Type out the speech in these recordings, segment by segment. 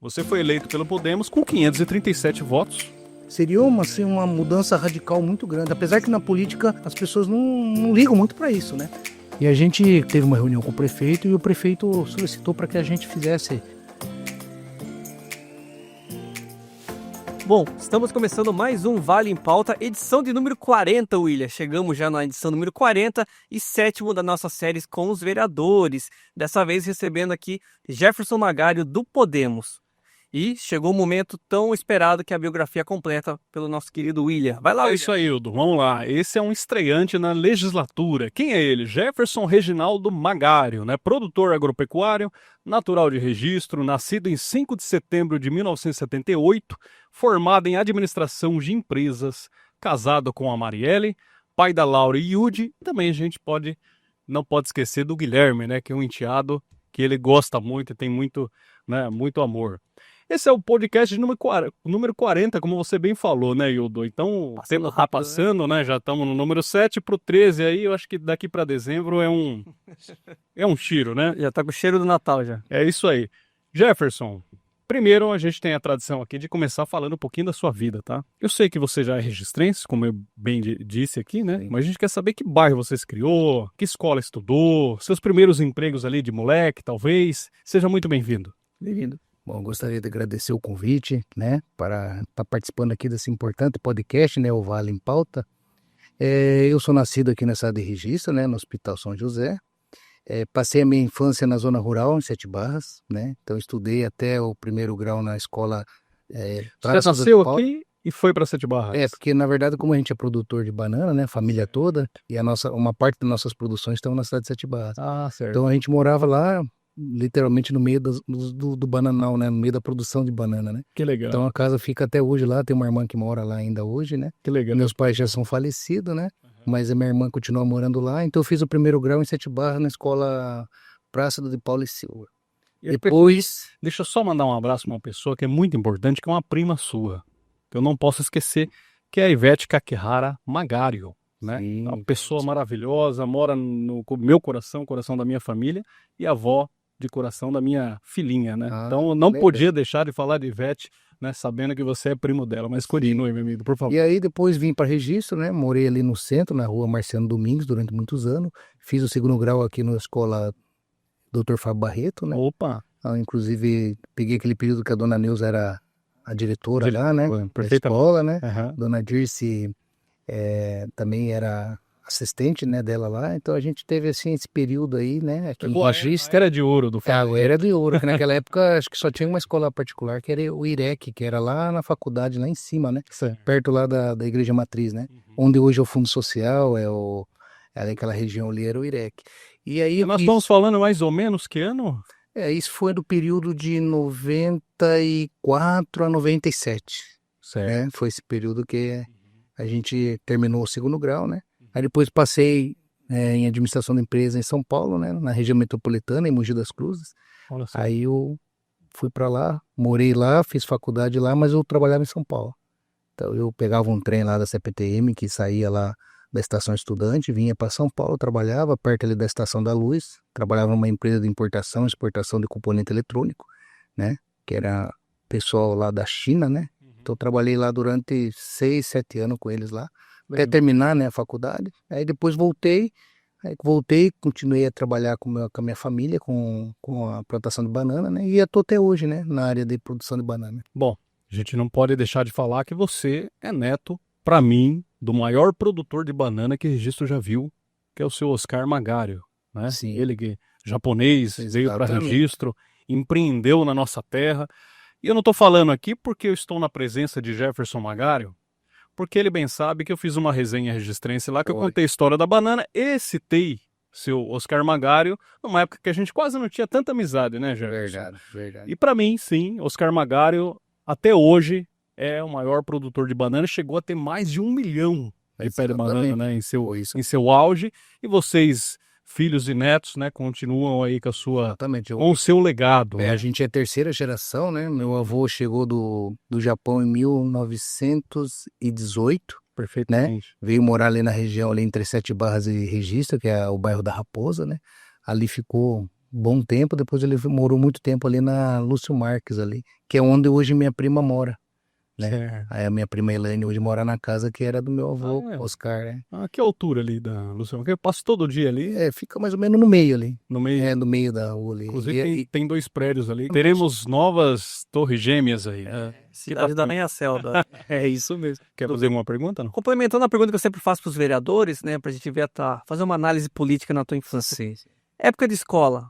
Você foi eleito pelo Podemos com 537 votos. Seria uma mudança radical muito grande, apesar que na política as pessoas não ligam muito para isso, né? E a gente teve uma reunião com o prefeito e o prefeito solicitou para que a gente fizesse. Bom, estamos começando mais um Vale em Pauta, edição de número 40, William. Chegamos já na edição número 40 e sétimo da nossa série com os vereadores. Dessa vez recebendo aqui Jefferson Magário, do Podemos. E chegou o momento tão esperado que é a biografia completa pelo nosso querido William. Vai lá, William. É isso aí, Hildo. Vamos lá. Esse é um estreante na legislatura. Quem é ele? Jefferson Reginaldo Magário, né? Produtor agropecuário, natural de registro, nascido em 5 de setembro de 1978, formado em administração de empresas, casado com a Marielle, pai da Laura e Yudi. Também a gente não pode esquecer do Guilherme, né? Que é um enteado que ele gosta muito e tem muito amor. Esse é o podcast de número 40, como você bem falou, né, Hildo? Então, o tempo tá passando, né? Já estamos no número 7 pro 13 aí, eu acho que daqui para dezembro é um tiro, né? Já tá com o cheiro do Natal já. É isso aí. Jefferson, primeiro a gente tem a tradição aqui de começar falando um pouquinho da sua vida, tá? Eu sei que você já é registrense, como eu bem disse aqui, né? Sim. Mas a gente quer saber que bairro você se criou, que escola estudou, seus primeiros empregos ali de moleque, talvez. Seja muito bem-vindo. Bem-vindo. Bom, gostaria de agradecer o convite, né, para estar participando aqui desse importante podcast, né, o Vale em Pauta. Eu sou nascido aqui na cidade de Registro, né, no Hospital São José. Passei a minha infância na zona rural, em Sete Barras, né, então estudei até o primeiro grau na escola. Você nasceu aqui e foi para Sete Barras? Porque na verdade, como a gente é produtor de banana, né, família toda, e uma parte das nossas produções estão na cidade de Sete Barras. Ah, certo. Então a gente morava lá, literalmente no meio do bananal, né? No meio da produção de banana, né? Que legal. Então a casa fica até hoje lá, tem uma irmã que mora lá ainda hoje, né? Que legal. Meus pais já são falecidos, né? Mas a minha irmã continua morando lá, então eu fiz o primeiro grau em Sete Barras na escola Praça de Paulo e Silva. Depois... Deixa eu só mandar um abraço para uma pessoa que é muito importante, que é uma prima sua, que eu não posso esquecer, que é a Ivete Kakihara Magário, né? Sim, Uma pessoa maravilhosa, mora no meu coração, coração da minha família, e avó de coração da minha filhinha, né? Então eu não podia deixar de falar de Ivete, né? Sabendo que você é primo dela, mas continue, meu amigo, por favor. E aí depois vim para Registro, né? Morei ali no centro, na rua Marciano Domingos, durante muitos anos. Fiz o segundo grau aqui na escola Dr. Fábio Barreto, né? Opa! Inclusive peguei aquele período que a dona Neuza era a diretora lá, né? Da escola, né? Dona Dirce também era assistente, né, dela lá, então a gente teve assim esse período aí, né, aqui em Registro. Era de ouro do Fábio. Era de ouro, que naquela época acho que só tinha uma escola particular, que era o IREC, que era lá na faculdade, lá em cima, né, perto lá da Igreja Matriz, né, onde hoje é o Fundo Social, aquela região ali era o IREC. E aí nós estamos falando mais ou menos que ano? Isso foi do período de 94 a 97, certo. Né, foi esse período que a gente terminou o segundo grau, né? Aí depois passei em administração de empresa em São Paulo, né? Na região metropolitana, em Mogi das Cruzes. Aí eu fui para lá, morei lá, fiz faculdade lá, mas eu trabalhava em São Paulo. Então eu pegava um trem lá da CPTM, que saía lá da Estação Estudante, vinha para São Paulo, trabalhava perto ali da Estação da Luz, trabalhava numa empresa de importação e exportação de componente eletrônico, né? Que era pessoal lá da China, né? Então eu trabalhei lá durante 6, 7 anos com eles lá, até terminar, né, a faculdade. Aí depois voltei, continuei a trabalhar com a minha família, com a plantação de banana, né, e estou até hoje, né, na área de produção de banana. Bom, a gente não pode deixar de falar que você é neto, para mim, do maior produtor de banana que Registro já viu, que é o seu Oscar Magário, né? Sim. Ele que é japonês, veio para Registro, empreendeu na nossa terra. E eu não estou falando aqui porque eu estou na presença de Jefferson Magário, porque ele bem sabe que eu fiz uma resenha registrense lá, que eu contei a história da banana e citei seu Oscar Magário, numa época que a gente quase não tinha tanta amizade, né, Jefferson? Verdade. E para mim, sim, Oscar Magário, até hoje, é o maior produtor de banana, chegou a ter mais de 1 milhão de pé de banana, né, em seu auge, e vocês... filhos e netos, né, continuam aí com com o seu legado. A gente é terceira geração, né? Meu avô chegou do Japão em 1918. Perfeitamente. Né? Veio morar ali na região, ali entre Sete Barras e Registro, que é o bairro da Raposa, né? Ali ficou bom tempo, depois ele morou muito tempo ali na Lúcio Marques ali, que é onde hoje minha prima mora, né? Aí a minha prima Elaine hoje mora na casa que era do meu avô, Oscar, né? Que altura ali da Luciano? Porque eu passo todo dia ali. Fica mais ou menos no meio ali. No meio? No meio da rua ali. Inclusive tem 2 prédios ali. Teremos novas torres gêmeas aí. Cidade da Arranha-Céu. É isso mesmo. Quer fazer alguma pergunta, não? Complementando a pergunta que eu sempre faço para os vereadores, né, pra gente ver, fazer uma análise política na tua infância. Sim. Época de escola,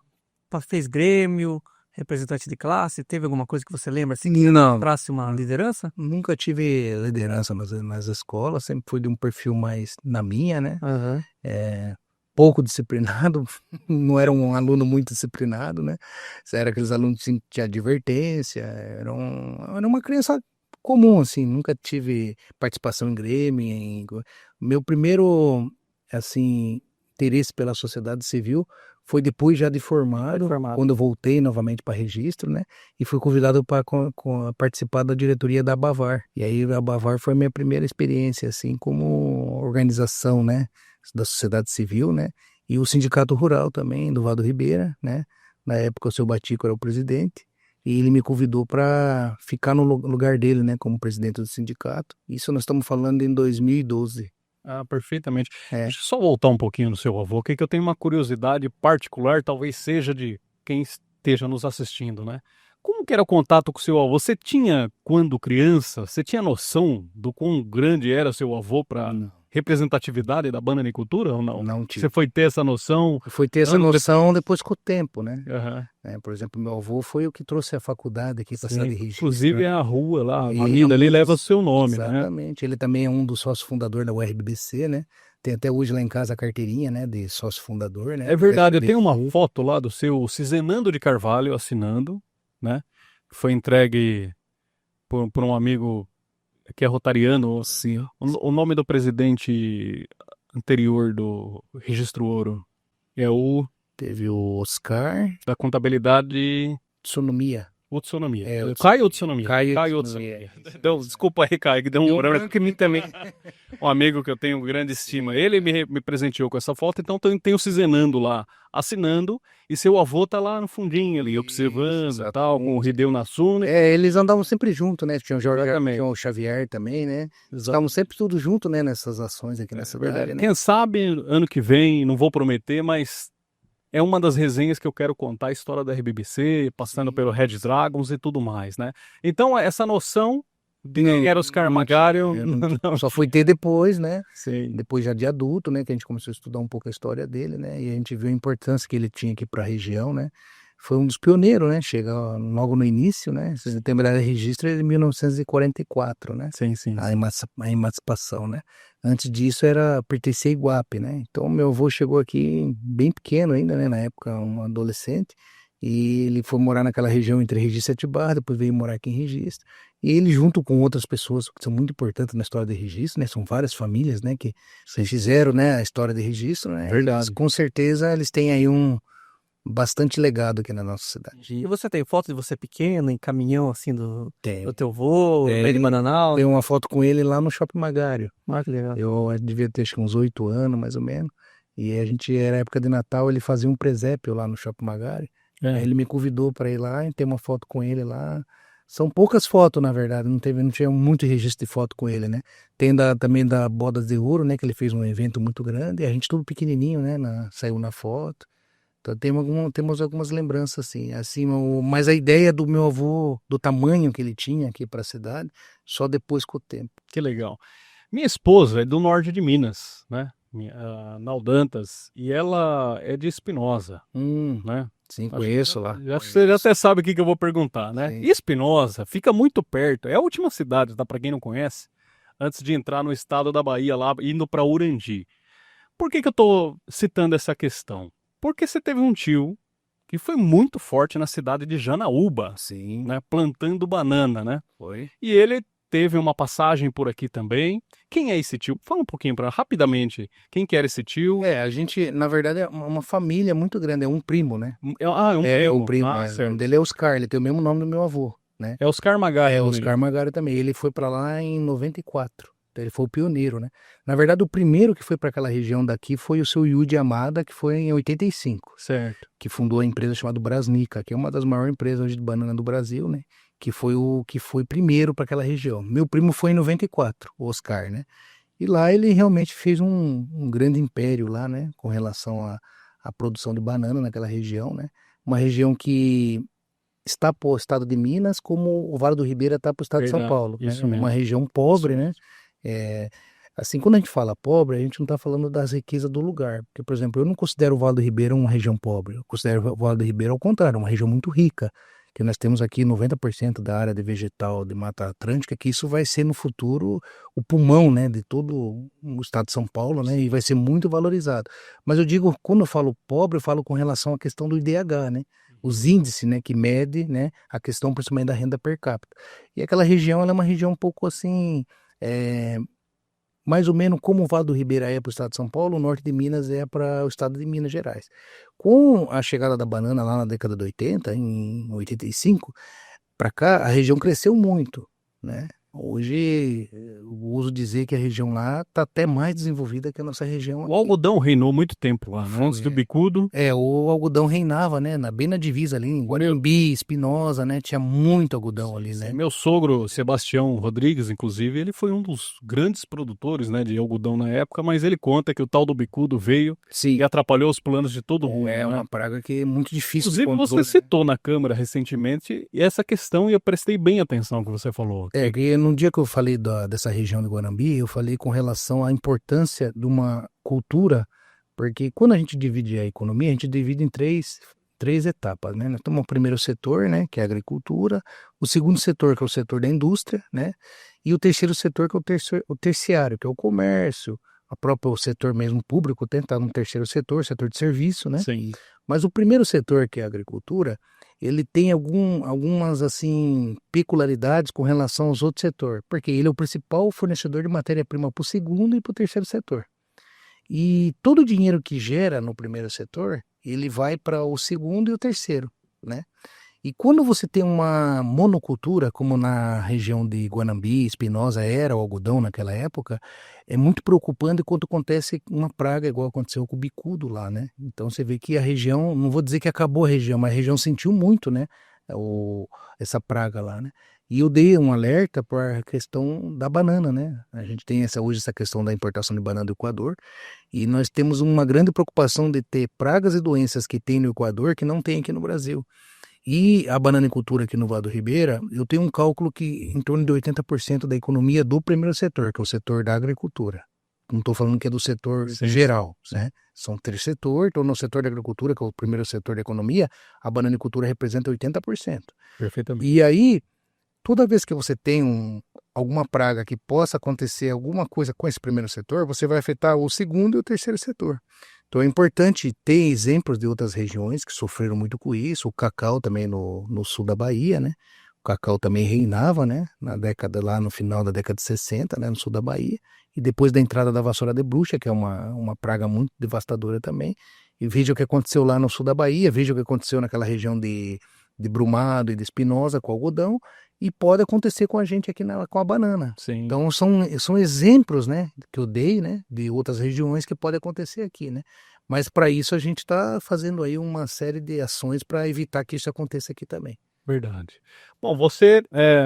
fez grêmio, representante de classe, teve alguma coisa que você lembra, assim, que Não, trace uma liderança? nunca tive liderança nas escolas, sempre fui de um perfil mais na minha, né? Pouco disciplinado, não era um aluno muito disciplinado, né? Era aqueles alunos que tinham advertência, era uma criança comum, assim, nunca tive participação em grêmio. Meu primeiro, assim, interesse pela sociedade civil foi depois já de formado, quando eu voltei novamente para registro, né? E fui convidado para participar da diretoria da Bavar. E aí a Bavar foi a minha primeira experiência, assim, como organização, né? Da sociedade civil, né? E o sindicato rural também, do Vado Ribeira, né? Na época o seu Batico era o presidente. E ele me convidou para ficar no lugar dele, né? Como presidente do sindicato. Isso nós estamos falando em 2012. Perfeitamente. Deixa eu só voltar um pouquinho no seu avô, que eu tenho uma curiosidade particular, talvez seja de quem esteja nos assistindo, né? Como que era o contato com o seu avô? Você tinha, quando criança, você tinha noção do quão grande era seu avô para representatividade da bananicultura ou não? Não tive. Você foi ter essa noção? Foi ter essa noção depois com o tempo, né? Por exemplo, meu avô foi o que trouxe a faculdade aqui para a cidade de Registro. Inclusive a rua lá, a avenida ali leva o seu nome, né? Exatamente. Ele também é um dos sócios fundadores da URBBC, né? Tem até hoje lá em casa a carteirinha, né, de sócio fundador, né? É verdade, eu tenho uma foto lá do seu Cizenando de Carvalho assinando, né? Foi entregue por um amigo que é rotariano. Sim. O nome do presidente anterior do Registro Ouro é o... Teve o Oscar. Da contabilidade... Tsunomiya. Utsunomiya. Caio Utsunomiya. Caio Utsunomiya. Então, desculpa aí, Caio, que deu um branco em mim também. Um amigo que eu tenho grande estima. Ele me presenteou com essa foto, então tem o Cizenando lá, assinando, e seu avô tá lá no fundinho ali, observando e tal, com o Hideo Natsune. Eles andavam sempre juntos, né? Tinha o Xavier também, né? Estavam sempre tudo junto, né? Nessas ações aqui nessa cidade, né? Quem sabe, ano que vem, não vou prometer, mas... É uma das resenhas que eu quero contar a história da RBBC, passando pelo Red Dragons e tudo mais, né? Então, essa noção de quem era Oscar Magário... Só fui ter depois, né? Sim. Depois já de adulto, né? Que a gente começou a estudar um pouco a história dele, né? E a gente viu a importância que ele tinha aqui para a região, né? Foi um dos pioneiros, né? Chega logo no início, né? Se tem de registro é de 1944, né? Sim. A emancipação, né? Antes disso pertencia a Iguape, né? Então meu avô chegou aqui bem pequeno ainda, né? Na época, um adolescente. E ele foi morar naquela região entre Registro e Atibaia, depois veio morar aqui em Registro. E ele, junto com outras pessoas que são muito importantes na história de Registro, né? São várias famílias, né? Que fizeram, né? A história de Registro, né? Verdade. Com certeza eles têm aí bastante legado aqui na nossa cidade. E você tem foto de você pequeno, em caminhão, assim, do teu avô, meio de Manaus? Tem uma foto com ele lá no Shopping Magário. Que legal. Eu devia ter acho que uns 8 anos, mais ou menos. E a gente, era época de Natal, ele fazia um presépio lá no Shopping Magário. Aí ele me convidou para ir lá e ter uma foto com ele lá. São poucas fotos, na verdade, não tinha muito registro de foto com ele, né? Tem também da Bodas de Ouro, né? Que ele fez um evento muito grande, e a gente tudo pequenininho, né? Saiu na foto. Então temos algumas lembranças assim, mas a ideia do meu avô, do tamanho que ele tinha aqui para a cidade, só depois com o tempo. Que legal. Minha esposa é do norte de Minas, né? Naldantas, e ela é de Espinosa, né? Sim, conheço lá. Você já até sabe o que eu vou perguntar, né? Sim. Espinosa fica muito perto, é a última cidade, tá? Para quem não conhece, antes de entrar no estado da Bahia, lá indo para Urandi. Por que eu tô citando essa questão? Porque você teve um tio que foi muito forte na cidade de Janaúba, Sim. né? Plantando banana, né? Foi. E ele teve uma passagem por aqui também. Quem é esse tio? Fala um pouquinho rapidamente, quem que era esse tio? A gente, na verdade, é uma família muito grande, é um primo, né? É um primo. O certo. nome dele é Oscar, ele tem o mesmo nome do meu avô, né? É Oscar Magário. É Oscar Magário também. Ele foi para lá em 94. Então ele foi o pioneiro, né? Na verdade, o primeiro que foi para aquela região daqui foi o seu Yuji Yamada, que foi em 85. Certo. Que fundou a empresa chamada Brasnica, que é uma das maiores empresas hoje de banana do Brasil, né? Que foi o que foi primeiro para aquela região. Meu primo foi em 94, o Oscar, né? E lá ele realmente fez um grande império lá, né? Com relação à produção de banana naquela região, né? Uma região que está para o estado de Minas, como o Vale do Ribeira está para o estado de São Verdade, Paulo, né? isso mesmo. Uma região pobre, Isso né? Assim, quando a gente fala pobre, a gente não está falando das riquezas do lugar. Porque, por exemplo, eu não considero o Vale do Ribeira uma região pobre. Eu considero o Vale do Ribeira, ao contrário, uma região muito rica. Que nós temos aqui 90% da área de vegetal de Mata Atlântica, que isso vai ser no futuro o pulmão, né, de todo o estado de São Paulo, né, e vai ser muito valorizado. Mas eu digo, quando eu falo pobre, eu falo com relação à questão do IDH, né, os índices, né, que mede, né, a questão principalmente da renda per capita. E aquela região, ela é uma região um pouco assim, mais ou menos como o Vale do Ribeira é para o estado de São Paulo, o norte de Minas é para o estado de Minas Gerais. Com a chegada da banana lá na década de 80, em 85, para cá, a região cresceu muito, né? Hoje, eu uso dizer que a região lá está até mais desenvolvida que a nossa região O aqui. algodão reinou muito tempo lá, né? Antes do bicudo. O algodão reinava, né? Bem na divisa ali, em Guanambi, Espinosa, né? Tinha muito algodão ali, né? Meu sogro, Sebastião Rodrigues, inclusive, ele foi um dos grandes produtores, né, de algodão na época, mas ele conta que o tal do bicudo veio Sim, e atrapalhou os planos de todo mundo. é né? uma praga que é muito difícil de Inclusive, você controle, né? citou na Câmara recentemente essa questão e eu prestei bem atenção no que você falou. Que no dia que eu falei dessa região de Guanambi, eu falei com relação à importância de uma cultura, porque quando a gente divide a economia, a gente divide em três etapas, né? Nós temos o primeiro setor, né, que é a agricultura, o segundo setor, que é o setor da indústria, né, e o terceiro setor, que é o terciário, que é o comércio, o setor mesmo público tentar no terceiro setor de serviço, né? Sim. Mas o primeiro setor, que é a agricultura, ele tem algumas assim peculiaridades com relação aos outros setores, porque ele é o principal fornecedor de matéria-prima para o segundo e para o terceiro setor. E todo o dinheiro que gera no primeiro setor, ele vai para o segundo e o terceiro, né? E quando você tem uma monocultura, como na região de Guanambi, Espinosa era o algodão naquela época, é muito preocupante quando acontece uma praga igual aconteceu com o bicudo lá, né? Então você vê que a região, não vou dizer que acabou a região, mas a região sentiu muito, né? Essa praga lá, né? E eu dei um alerta para a questão da banana, né? A gente tem hoje essa questão da importação de banana do Equador e nós temos uma grande preocupação de ter pragas e doenças que tem no Equador que não tem aqui no Brasil. E a bananicultura aqui no Vale do Ribeira, eu tenho um cálculo que em torno de 80% da economia do primeiro setor, que é o setor da agricultura. Não estou falando que é do setor geral, né? São três setores, então no setor da agricultura, que é o primeiro setor da economia, a bananicultura representa 80%. Perfeitamente. E aí, toda vez que você tem alguma praga que possa acontecer alguma coisa com esse primeiro setor, você vai afetar o segundo e o terceiro setor. Então é importante ter exemplos de outras regiões que sofreram muito com isso, o cacau também no sul da Bahia, né? O cacau também reinava, né? Lá no final da década de 60, né? No sul da Bahia. E depois da entrada da vassoura de bruxa, que é uma praga muito devastadora também. E veja o que aconteceu lá no sul da Bahia, veja o que aconteceu naquela região de Brumado e de Espinosa com o algodão. E pode acontecer com a gente aqui com a banana. Sim. Então são exemplos, né, que eu dei, né, de outras regiões que pode acontecer aqui, né. Mas para isso a gente está fazendo aí uma série de ações para evitar que isso aconteça aqui também. Verdade. Bom, você,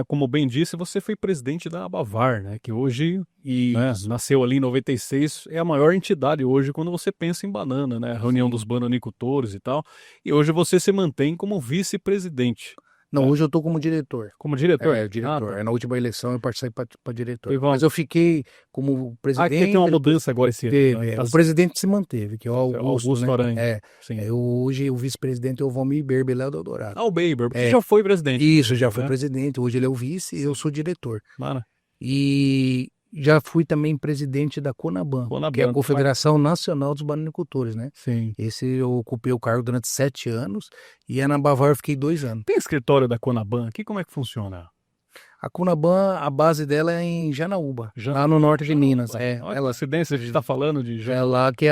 como bem disse, você foi presidente da Abavar, né? Que hoje, né, nasceu ali em 96, é a maior entidade hoje quando você pensa em banana, né? A reunião dos bananicultores e tal. E hoje você se mantém como vice-presidente. Não, hoje eu estou como diretor. Como diretor? Diretor. Tá. Na última eleição eu participei para diretor. Ivan. Mas eu fiquei como presidente. Aqui tem uma mudança agora esse ano. Né? O presidente se manteve, que é o Augusto, né? Aranha. Sim. Hoje o vice-presidente é o Valmir Berber, lá do Eldorado. O Berber, que já foi presidente. Isso, já foi presidente. Hoje ele é o vice e eu sou diretor. Mara. E já fui também presidente da Conaban, que é a Confederação Nacional dos Bananicultores, né? Sim. Esse eu ocupei o cargo durante 7 anos e na Abavar eu fiquei 2 anos. Tem escritório da Conaban aqui? Como é que funciona? A Cunaban, a base dela é em Janaúba, lá no norte de Minas. Olha a coincidência, a gente está falando de É lá que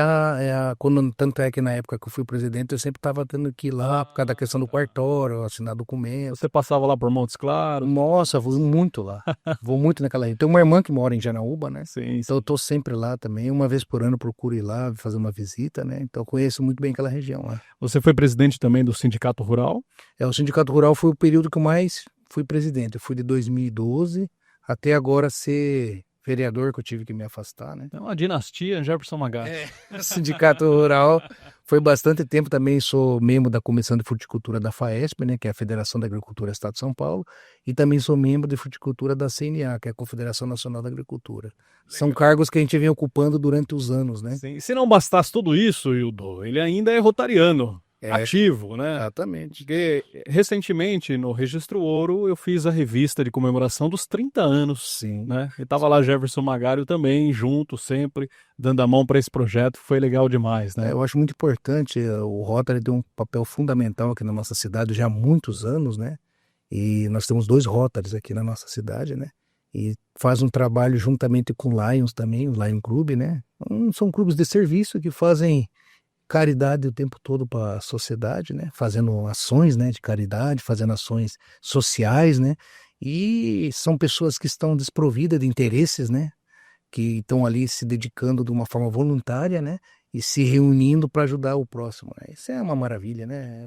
tanto é que na época que eu fui presidente, eu sempre estava tendo que ir lá por causa da questão do cartório, assinar documentos. Você passava lá por Montes Claros? Nossa, vou muito lá. Vou muito naquela região. Tem uma irmã que mora em Janaúba, né? Sim. Então eu tô sempre lá também. Uma vez por ano procuro ir lá fazer uma visita, né? Então eu conheço muito bem aquela região lá. Você foi presidente também do Sindicato Rural? O Sindicato Rural foi o período que eu mais fui presidente. Eu fui de 2012 até agora ser vereador, que eu tive que me afastar, né? É uma dinastia, Jefferson Magari. O Sindicato Rural foi bastante tempo também, sou membro da Comissão de Fruticultura da FAESP, né, que é a Federação da Agricultura do Estado de São Paulo, e também sou membro de Fruticultura da CNA, que é a Confederação Nacional da Agricultura. São cargos que a gente vem ocupando durante os anos, né? Sim. Se não bastasse tudo isso, Hildo, ele ainda é rotariano. Ativo, né? Exatamente. Porque recentemente, no Registro Ouro, eu fiz a revista de comemoração dos 30 anos. Sim. Né? E tava lá Jefferson Magário também, junto, sempre, dando a mão para esse projeto. Foi legal demais, né? Eu acho muito importante, o Rotary tem um papel fundamental aqui na nossa cidade já há muitos anos, né? E nós temos 2 Rotarys aqui na nossa cidade, né? E faz um trabalho juntamente com o Lions também, o Lion Club, né? São clubes de serviço que fazem caridade o tempo todo para a sociedade, né? Fazendo ações, né, de caridade, fazendo ações sociais, né? E são pessoas que estão desprovidas de interesses, né? Que estão ali se dedicando de uma forma voluntária, né? E se reunindo para ajudar o próximo, né? Isso é uma maravilha, né?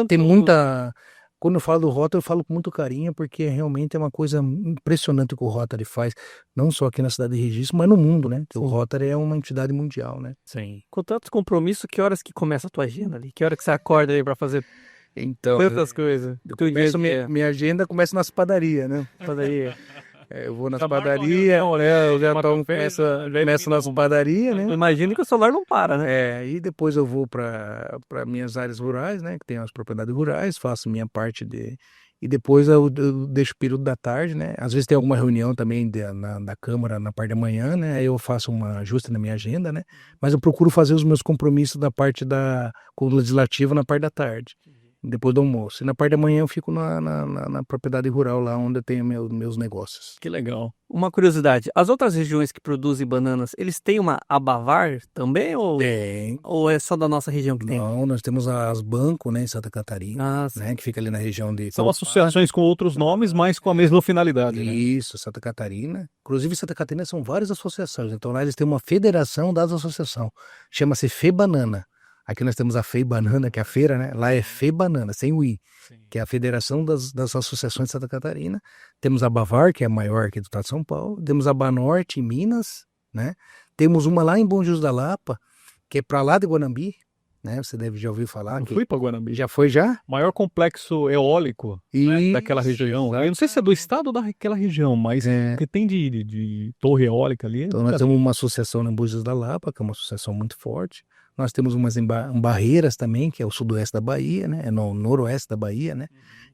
Tem muita... Quando eu falo do Rotary, eu falo com muito carinho, porque realmente é uma coisa impressionante que o Rotary faz, não só aqui na cidade de Registro, mas no mundo, né? O Rotary é uma entidade mundial, né? Sim. Com tantos compromissos, que horas que começa a tua agenda ali? Que hora que você acorda aí pra fazer Então, tantas coisas? Minha agenda começa nas padarias, né? Padaria. Eu vou nas padarias, eu já começo nas padarias, né? Imagina que o celular não para, né? E depois eu vou para minhas áreas rurais, né? Que tem as propriedades rurais, faço minha parte e depois eu deixo o período da tarde, né? Às vezes tem alguma reunião também da Câmara na parte da manhã, né? Aí eu faço um ajuste na minha agenda, né? Mas eu procuro fazer os meus compromissos da parte com o legislativo na parte da tarde, depois do almoço. E na parte da manhã eu fico na propriedade rural, lá onde eu tenho meus negócios. Que legal. Uma curiosidade, as outras regiões que produzem bananas, eles têm uma Abavar também? Tem. Ou é só da nossa região que tem? Não, nós temos as Banco, né, em Santa Catarina, Ah, né, que fica ali na região de... São associações com outros nomes, mas com a mesma finalidade, né? Isso, Santa Catarina. Inclusive, Santa Catarina são várias associações. Então, lá eles têm uma federação das associações. Chama-se FEBanana. Aqui nós temos a FEBanana, que é a feira, né? Lá é FEBanana, sem o I, que é a Federação das Associações de Santa Catarina. Temos a Bavar, que é a maior aqui do estado de São Paulo. Temos a Banorte, em Minas, né? Temos uma lá em Bom Jesus da Lapa, que é para lá de Guanambi, né? Você deve já ouvir falar. Eu fui para Guanambi. Já foi já? Maior complexo eólico, né, daquela região. Eu não sei se é do estado ou daquela região, mas o que tem de torre eólica ali. Então nós temos uma associação em Bom Jesus da Lapa, que é uma associação muito forte. Nós temos umas em Barreiras também, que é o sudoeste da Bahia, né? É no noroeste da Bahia, né?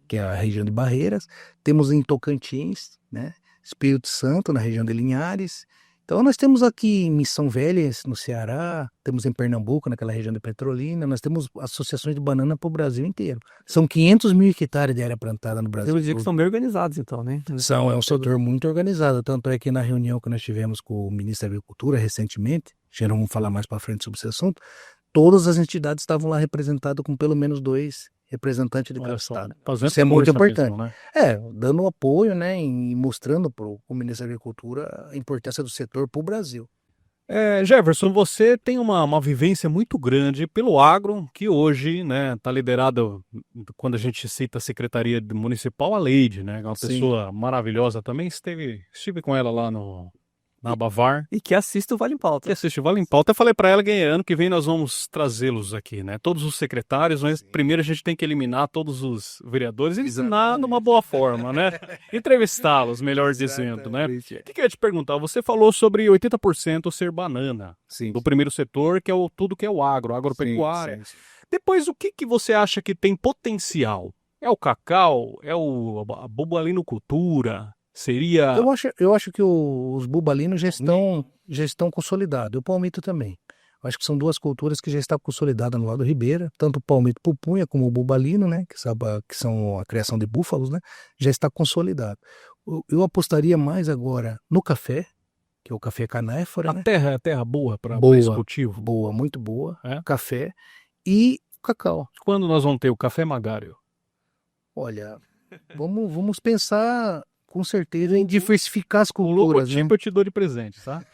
Que é a região de Barreiras. Temos em Tocantins, né? Espírito Santo, na região de Linhares. Então nós temos aqui em Missão Velha, no Ceará, temos em Pernambuco, naquela região de Petrolina, nós temos associações de banana para o Brasil inteiro. São 500 mil hectares de área plantada no Brasil. Eu digo que são bem organizados então, né? É um setor muito organizado, tanto é que na reunião que nós tivemos com o ministro da Agricultura recentemente, já não vamos falar mais para frente sobre esse assunto, todas as entidades estavam lá representadas com pelo menos 2 representantes de cada estado. Isso é muito importante. Mesmo, né? Dando apoio, né, e mostrando para o ministro da Agricultura a importância do setor para o Brasil. Jefferson, você tem uma vivência muito grande pelo agro, que hoje, né, está liderado, quando a gente cita a Secretaria Municipal, a Leide, né, uma pessoa maravilhosa também, estive com ela lá na Bavar. E que assiste o Vale em Pauta. Que assiste o Vale em Pauta. Eu falei para ela que ano que vem nós vamos trazê-los aqui, né? Todos os secretários, mas primeiro a gente tem que eliminar todos os vereadores e ensinar numa boa forma, né? Entrevistá-los, melhor dizendo, né? O que eu ia te perguntar? Você falou sobre 80% ser banana, do primeiro setor, que é tudo que é o agropecuária. Sim. Depois, o que você acha que tem potencial? É o cacau? É a bubalinocultura? Seria... Eu acho que os bubalinos já estão consolidados. O palmito também. Eu acho que são 2 culturas que já estão consolidadas no lado do Ribeira. Tanto o palmito pupunha como o bubalino, né? Que são a criação de búfalos, né? Já está consolidado. Eu apostaria mais agora no café, que é o café canéfora, né? A terra boa para esse cultivo? Boa, muito boa. É? Café e cacau. Quando nós vamos ter o café Magário? Olha, vamos pensar com certeza em diversificar as culturas, né? Eu te dou de presente, tá?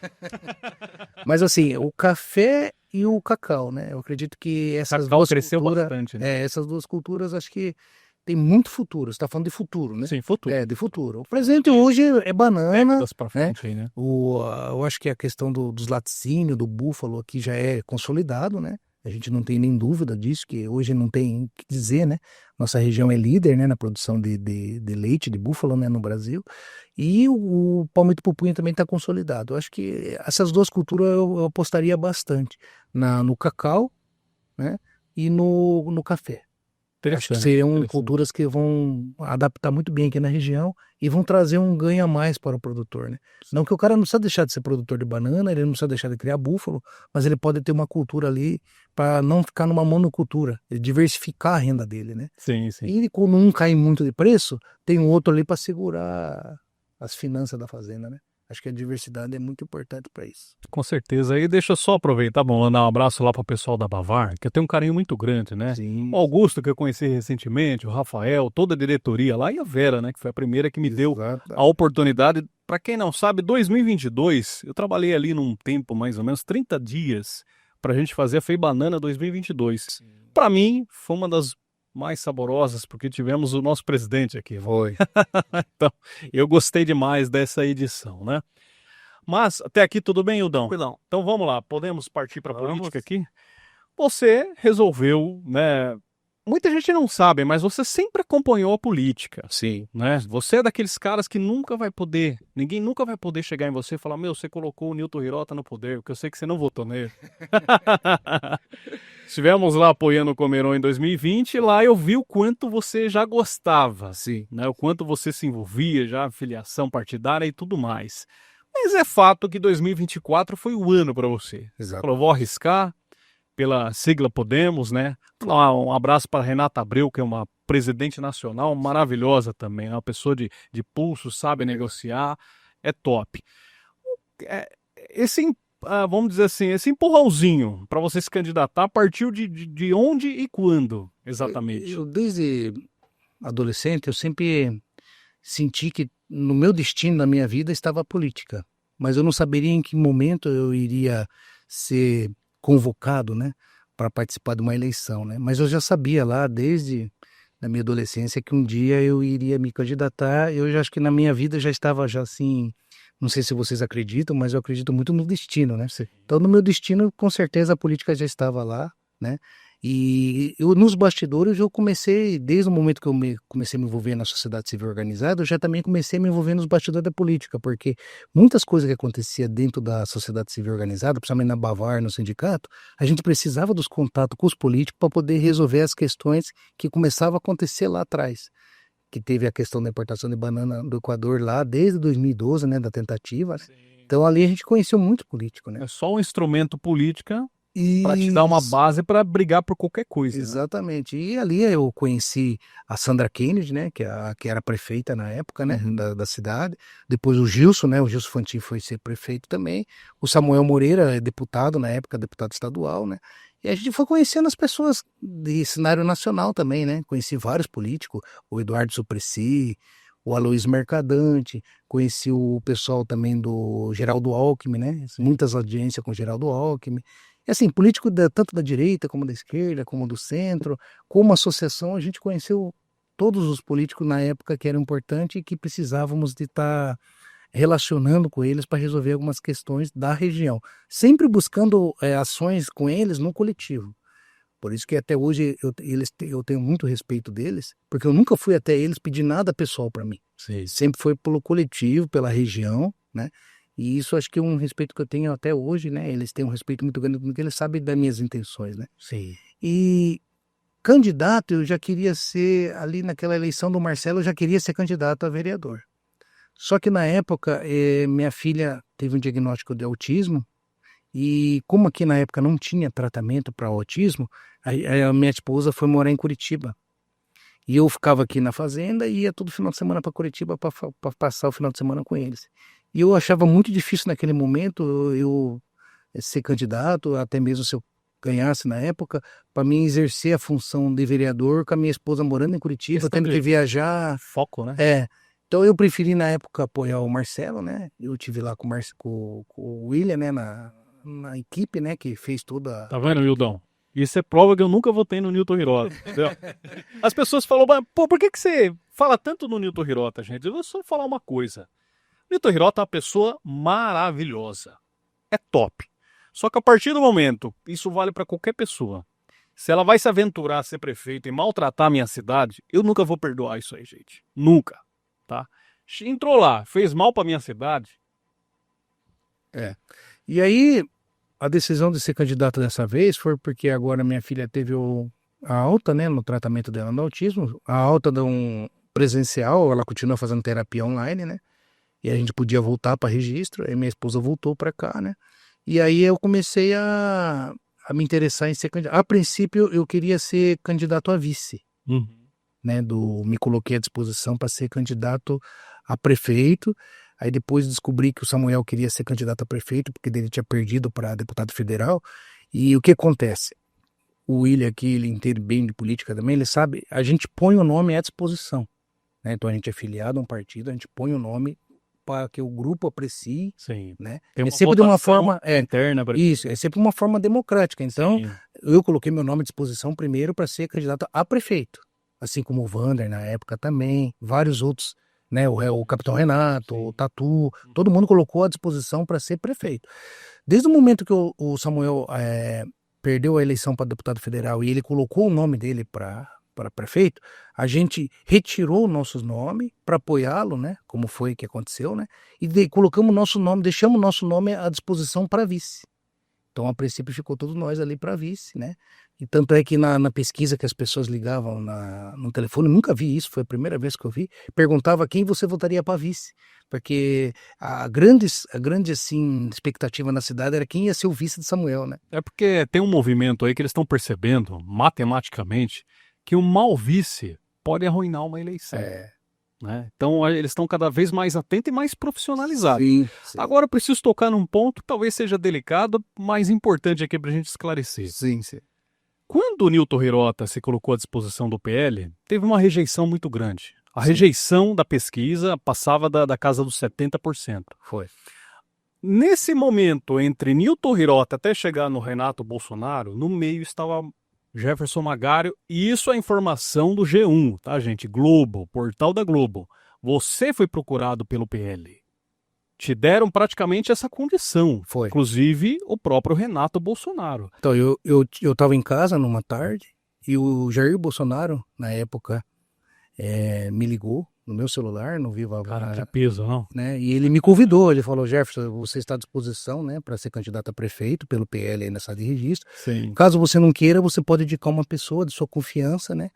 Mas assim, o café e o cacau, né? Eu acredito que essas Cacau duas cresceu culturas, bastante, né? essas duas culturas, acho que tem muito futuro. Você está falando de futuro, né? Sim, futuro. De futuro. O presente hoje é banana, Pra frente, aí, né? Eu acho que a questão dos laticínios, do búfalo aqui já é consolidado, né? A gente não tem nem dúvida disso, que hoje não tem o que dizer, né? Nossa região é líder, né, na produção de leite, de búfalo, né, no Brasil. E o palmito pupunha também está consolidado. Eu acho que essas duas culturas eu apostaria bastante. No cacau, né, e no café. Acho que seriam culturas que vão adaptar muito bem aqui na região e vão trazer um ganho a mais para o produtor, né? Não que o cara não precisa deixar de ser produtor de banana, ele não precisa deixar de criar búfalo, mas ele pode ter uma cultura ali para não ficar numa monocultura, ele diversificar a renda dele, né? Sim. E quando um cai muito de preço, tem um outro ali para segurar as finanças da fazenda, né? Acho que a diversidade é muito importante para isso. Com certeza. E deixa eu só aproveitar, mandar um abraço lá para o pessoal da Bavar, que eu tenho um carinho muito grande, né? Sim. O Augusto, que eu conheci recentemente, o Rafael, toda a diretoria lá, e a Vera, né? Que foi a primeira que me deu a oportunidade. Para quem não sabe, 2022, eu trabalhei ali num tempo, mais ou menos, 30 dias, para a gente fazer a FEIBanana 2022. Para mim, foi uma das mais saborosas, porque tivemos o nosso presidente aqui. Foi. Então, eu gostei demais dessa edição, né? Mas, até aqui tudo bem, Ildão? Não. Então vamos lá, podemos partir para a política aqui? Você resolveu, né? Muita gente não sabe, mas você sempre acompanhou a política. Sim. Né? Você é daqueles caras que ninguém nunca vai poder chegar em você e falar, meu, você colocou o Nilton Hirota no poder, porque eu sei que você não votou nele. Estivemos lá apoiando o Comeron em 2020 e lá eu vi o quanto você já gostava. Sim. Né? O quanto você se envolvia já, filiação partidária e tudo mais. Mas é fato que 2024 foi o ano para você. Exato. Falou, vou arriscar pela sigla Podemos, né? Um abraço para Renata Abreu, que é uma presidente nacional maravilhosa também, uma pessoa de pulso, sabe negociar, é top. Vamos dizer assim, esse empurrãozinho para você se candidatar partiu de onde e quando, exatamente? Eu desde adolescente, eu sempre senti que no meu destino, na minha vida, estava a política. Mas eu não saberia em que momento eu iria ser convocado, né, para participar de uma eleição, né? Mas eu já sabia lá, desde a minha adolescência, que um dia eu iria me candidatar. Eu já acho que na minha vida já estava já assim, não sei se vocês acreditam, mas eu acredito muito no destino, né? Então, no meu destino, com certeza a política já estava lá, né? E nos bastidores eu comecei, desde o momento que eu comecei a me envolver na sociedade civil organizada, eu já também comecei a me envolver nos bastidores da política, porque muitas coisas que acontecia dentro da sociedade civil organizada, principalmente na Bavar, no sindicato, a gente precisava dos contatos com os políticos para poder resolver as questões que começavam a acontecer lá atrás. Que teve a questão da importação de banana do Equador lá desde 2012, né, da tentativa. Sim. Então ali a gente conheceu muito político, né? É só um instrumento político para te dar uma base para brigar por qualquer coisa. Exatamente. Né? E ali eu conheci a Sandra Kennedy, né, que era prefeita na época, né, da cidade. Depois o Gilson, né, o Gilson Fantin foi ser prefeito também. O Samuel Moreira, deputado na época, deputado estadual, né. E a gente foi conhecendo as pessoas de cenário nacional também, né. Conheci vários políticos, o Eduardo Suplicy, o Aloysio Mercadante, conheci o pessoal também do Geraldo Alckmin, né, muitas audiências com o Geraldo Alckmin. E assim, político tanto da direita, como da esquerda, como do centro, como associação, a gente conheceu todos os políticos na época que eram importantes e que precisávamos de estar relacionando com eles para resolver algumas questões da região. Sempre buscando ações com eles no coletivo. Por isso que até hoje eu tenho muito respeito deles, porque eu nunca fui até eles pedir nada pessoal para mim. Sim. Sempre foi pelo coletivo, pela região, né? E isso acho que é um respeito que eu tenho até hoje, né? Eles têm um respeito muito grande porque eles sabem das minhas intenções, né? Sim. E candidato, eu já queria ser, ali naquela eleição do Marcelo, eu já queria ser candidato a vereador. Só que na época, minha filha teve um diagnóstico de autismo e como aqui na época não tinha tratamento para autismo, a minha esposa foi morar em Curitiba. E eu ficava aqui na fazenda e ia todo final de semana para Curitiba para passar o final de semana com eles. E eu achava muito difícil naquele momento eu ser candidato, até mesmo se eu ganhasse na época, para mim exercer a função de vereador com a minha esposa morando em Curitiba, tendo que viajar. Foco, né? Então eu preferi na época apoiar o Marcelo, né? Eu tive lá com o William, né? Na equipe, né? Que fez toda. Tá vendo, Wildão? Isso é prova que eu nunca votei no Newton Hirota, entendeu? As pessoas falam, pô, por que você fala tanto no Newton Hirota, gente? Eu vou só falar uma coisa. O Newton Hirota é uma pessoa maravilhosa. É top. Só que a partir do momento, isso vale para qualquer pessoa, se ela vai se aventurar a ser prefeito e maltratar a minha cidade, eu nunca vou perdoar isso aí, gente. Nunca, tá? Entrou lá, fez mal para minha cidade. E aí, a decisão de ser candidato dessa vez foi porque agora minha filha teve a alta, né, no tratamento dela no autismo, a alta de um presencial, ela continua fazendo terapia online, né, e a gente podia voltar para registro, aí minha esposa voltou para cá, né, e aí eu comecei a me interessar em ser candidato. A princípio, eu queria ser candidato a vice, né, me coloquei à disposição para ser candidato a prefeito. Aí depois descobri que o Samuel queria ser candidato a prefeito, porque ele tinha perdido para deputado federal. E o que acontece? O William aqui, ele entende bem de política também, ele sabe, a gente põe o nome à disposição, né? Então a gente é filiado a um partido, a gente põe o nome para que o grupo aprecie, Sim. né? Tem uma é sempre de uma votação forma interna. Isso, é sempre uma forma democrática. Então, Sim. eu coloquei meu nome à disposição primeiro para ser candidato a prefeito, assim como o Vander na época também, vários outros, né? O Capitão Renato, Sim. o Tatu, todo mundo colocou à disposição para ser prefeito. Desde o momento que o Samuel perdeu a eleição para deputado federal e ele colocou o nome dele para prefeito, a gente retirou o nosso nome para apoiá-lo, né? Como foi que aconteceu, né? E colocamos nosso nome, deixamos nosso nome à disposição para vice. Então, a princípio, ficou todos nós ali para vice, né? E tanto é que na pesquisa que as pessoas ligavam no telefone, nunca vi isso, foi a primeira vez que eu vi, perguntava quem você votaria para vice, porque a grande assim, expectativa na cidade era quem ia ser o vice de Samuel, né? É porque tem um movimento aí que eles estão percebendo, matematicamente, que um mau vice pode arruinar uma eleição. Né? Então eles estão cada vez mais atentos e mais profissionalizados. Sim. Agora eu preciso tocar num ponto que talvez seja delicado, mas importante aqui para a gente esclarecer. Sim. Quando o Newton Hirota se colocou à disposição do PL, teve uma rejeição muito grande. A rejeição da pesquisa passava da casa dos 70%. Foi. Nesse momento, entre Newton Hirota até chegar no Renato Bolsonaro, no meio estava Jefferson Magário, e isso é informação do G1, tá, gente? Globo, portal da Globo. Você foi procurado pelo PL. Te deram praticamente essa condição. Foi. Inclusive o próprio Renato Bolsonaro. Então, eu estava em casa numa tarde e o Jair Bolsonaro, na época, me ligou no meu celular, no Viva Voz. Cara, que peso, não? Né? E ele me convidou, ele falou, Jefferson, você está à disposição, né, para ser candidato a prefeito pelo PL aí na sala de registro. Sim. Caso você não queira, você pode indicar uma pessoa de sua confiança, né,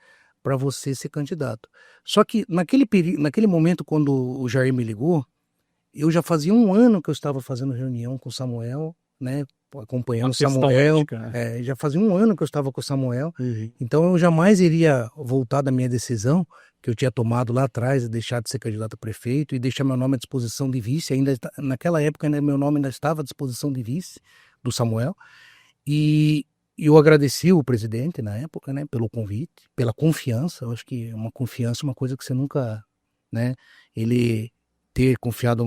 para você ser candidato. Só que naquele momento, quando o Jair me ligou, eu já fazia 1 ano que eu estava fazendo reunião com o Samuel, né, acompanhando o Samuel. Já fazia 1 ano que eu estava com o Samuel, então eu jamais iria voltar da minha decisão que eu tinha tomado lá atrás, de deixar de ser candidato a prefeito e deixar meu nome à disposição de vice. Naquela época, meu nome ainda estava à disposição de vice do Samuel. E eu agradeci o presidente na época, né, pelo convite, pela confiança. Eu acho que uma confiança é uma coisa que você nunca, né, ele ter confiado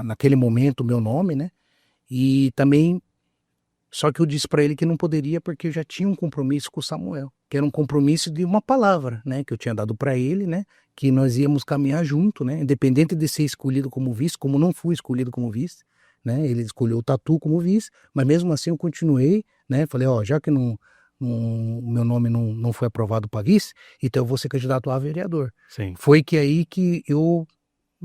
naquele momento o meu nome, né, e também, só que eu disse para ele que não poderia porque eu já tinha um compromisso com o Samuel, que era um compromisso de uma palavra, né, que eu tinha dado para ele, né, que nós íamos caminhar junto, né, independente de ser escolhido como vice, como não fui escolhido como vice, né, ele escolheu o Tatu como vice, mas mesmo assim eu continuei, né, falei, já que o meu nome não foi aprovado para vice, então eu vou ser candidato a vereador. Sim. Foi aí que eu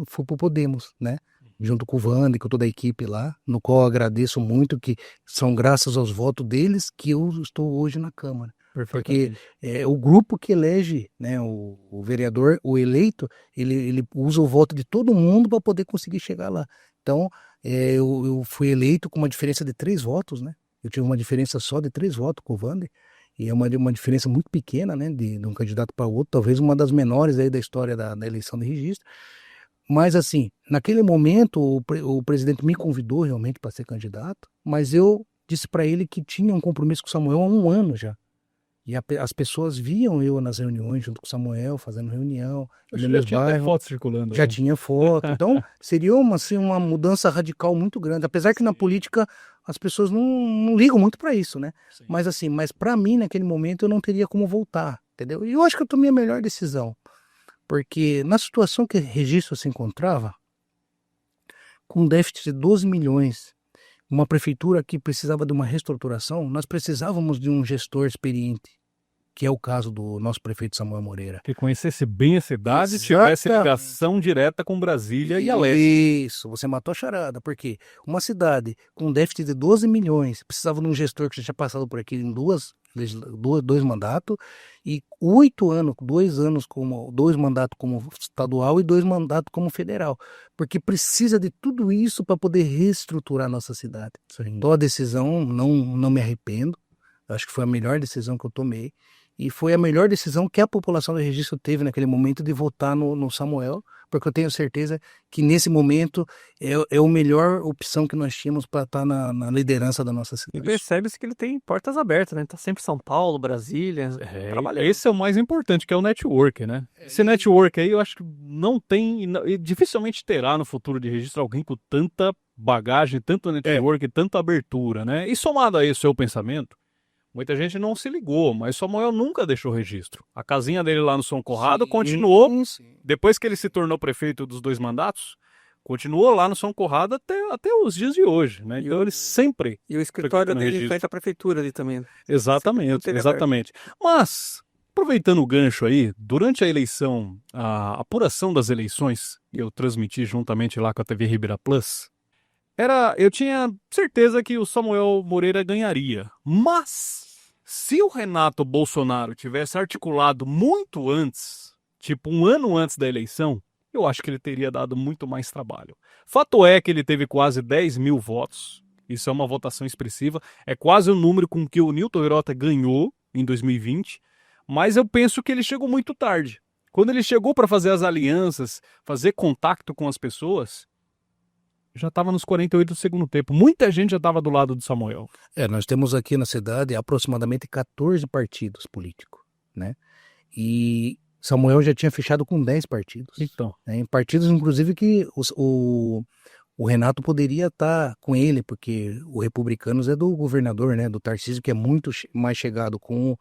fui pro Podemos, né, junto com o Vander, com toda a equipe lá, no qual eu agradeço muito, que são graças aos votos deles que eu estou hoje na Câmara. Porque é o grupo que elege, né, o vereador, o eleito, ele usa o voto de todo mundo para poder conseguir chegar lá. Então, eu fui eleito com uma diferença de 3 votos, né? Eu tive uma diferença só de 3 votos com o Vander. E é uma diferença muito pequena, né, de um candidato para outro, talvez uma das menores aí da história da eleição de registro. Mas assim, naquele momento o presidente me convidou realmente para ser candidato, mas eu disse para ele que tinha um compromisso com o Samuel há um ano já. E as pessoas viam eu nas reuniões junto com o Samuel, fazendo reunião, Já tinha até foto circulando. já tinha foto. Então, seria assim, uma mudança radical muito grande. Apesar que na política as pessoas não ligam muito para isso, né? Sim. Mas assim, mas para mim, naquele momento, eu não teria como voltar, entendeu? E eu acho que eu tomei a melhor decisão. Porque na situação que o Registro se encontrava, com um déficit de 12 milhões, uma prefeitura que precisava de uma reestruturação, nós precisávamos de um gestor experiente, que é o caso do nosso prefeito Samuel Moreira. Que conhecesse bem a cidade e tivesse ligação direta com Brasília e a leste. Isso, você matou a charada, porque uma cidade com um déficit de 12 milhões precisava de um gestor que já tinha passado por aqui em dois mandatos, e 8 anos, 2 mandatos como estadual e 2 mandatos como federal, porque precisa de tudo isso para poder reestruturar a nossa cidade. Sim. Então a decisão, não me arrependo, acho que foi a melhor decisão que eu tomei, e foi a melhor decisão que a população do Registro teve naquele momento de votar no Samuel, porque eu tenho certeza que nesse momento é a melhor opção que nós tínhamos para estar na liderança da nossa E cidade. percebe-se que ele tem portas abertas, né? Tá sempre em São Paulo, Brasília, trabalhando. Esse é o mais importante, que é o network, né? Esse network aí eu acho que não tem, e dificilmente terá no futuro de Registro alguém com tanta bagagem, tanto network, tanta abertura, né? E somado a esse seu pensamento, muita gente não se ligou, mas Samuel nunca deixou registro. A casinha dele lá no São Conrado continuou, depois que ele se tornou prefeito dos 2 mandatos, continuou lá no São Conrado até os dias de hoje, né? Então ele sempre... E o escritório dele frente à prefeitura ali também. Exatamente. Mas, aproveitando o gancho aí, durante a eleição, a apuração das eleições, que eu transmiti juntamente lá com a TV Ribeira Plus, eu tinha certeza que o Samuel Moreira ganharia. Mas, se o Renato Bolsonaro tivesse articulado muito antes, tipo 1 ano antes da eleição, eu acho que ele teria dado muito mais trabalho. Fato é que ele teve quase 10 mil votos. Isso é uma votação expressiva. É quase o número com que o Newton Hirota ganhou em 2020. Mas eu penso que ele chegou muito tarde. Quando ele chegou para fazer as alianças, fazer contato com as pessoas, já estava nos 48 do segundo tempo. Muita gente já estava do lado do Samuel. Nós temos aqui na cidade aproximadamente 14 partidos políticos, né? E Samuel já tinha fechado com 10 partidos. Então. Em partidos, inclusive, que o Renato poderia estar com ele, porque o Republicanos é do governador, né? Do Tarcísio, que é muito mais chegado com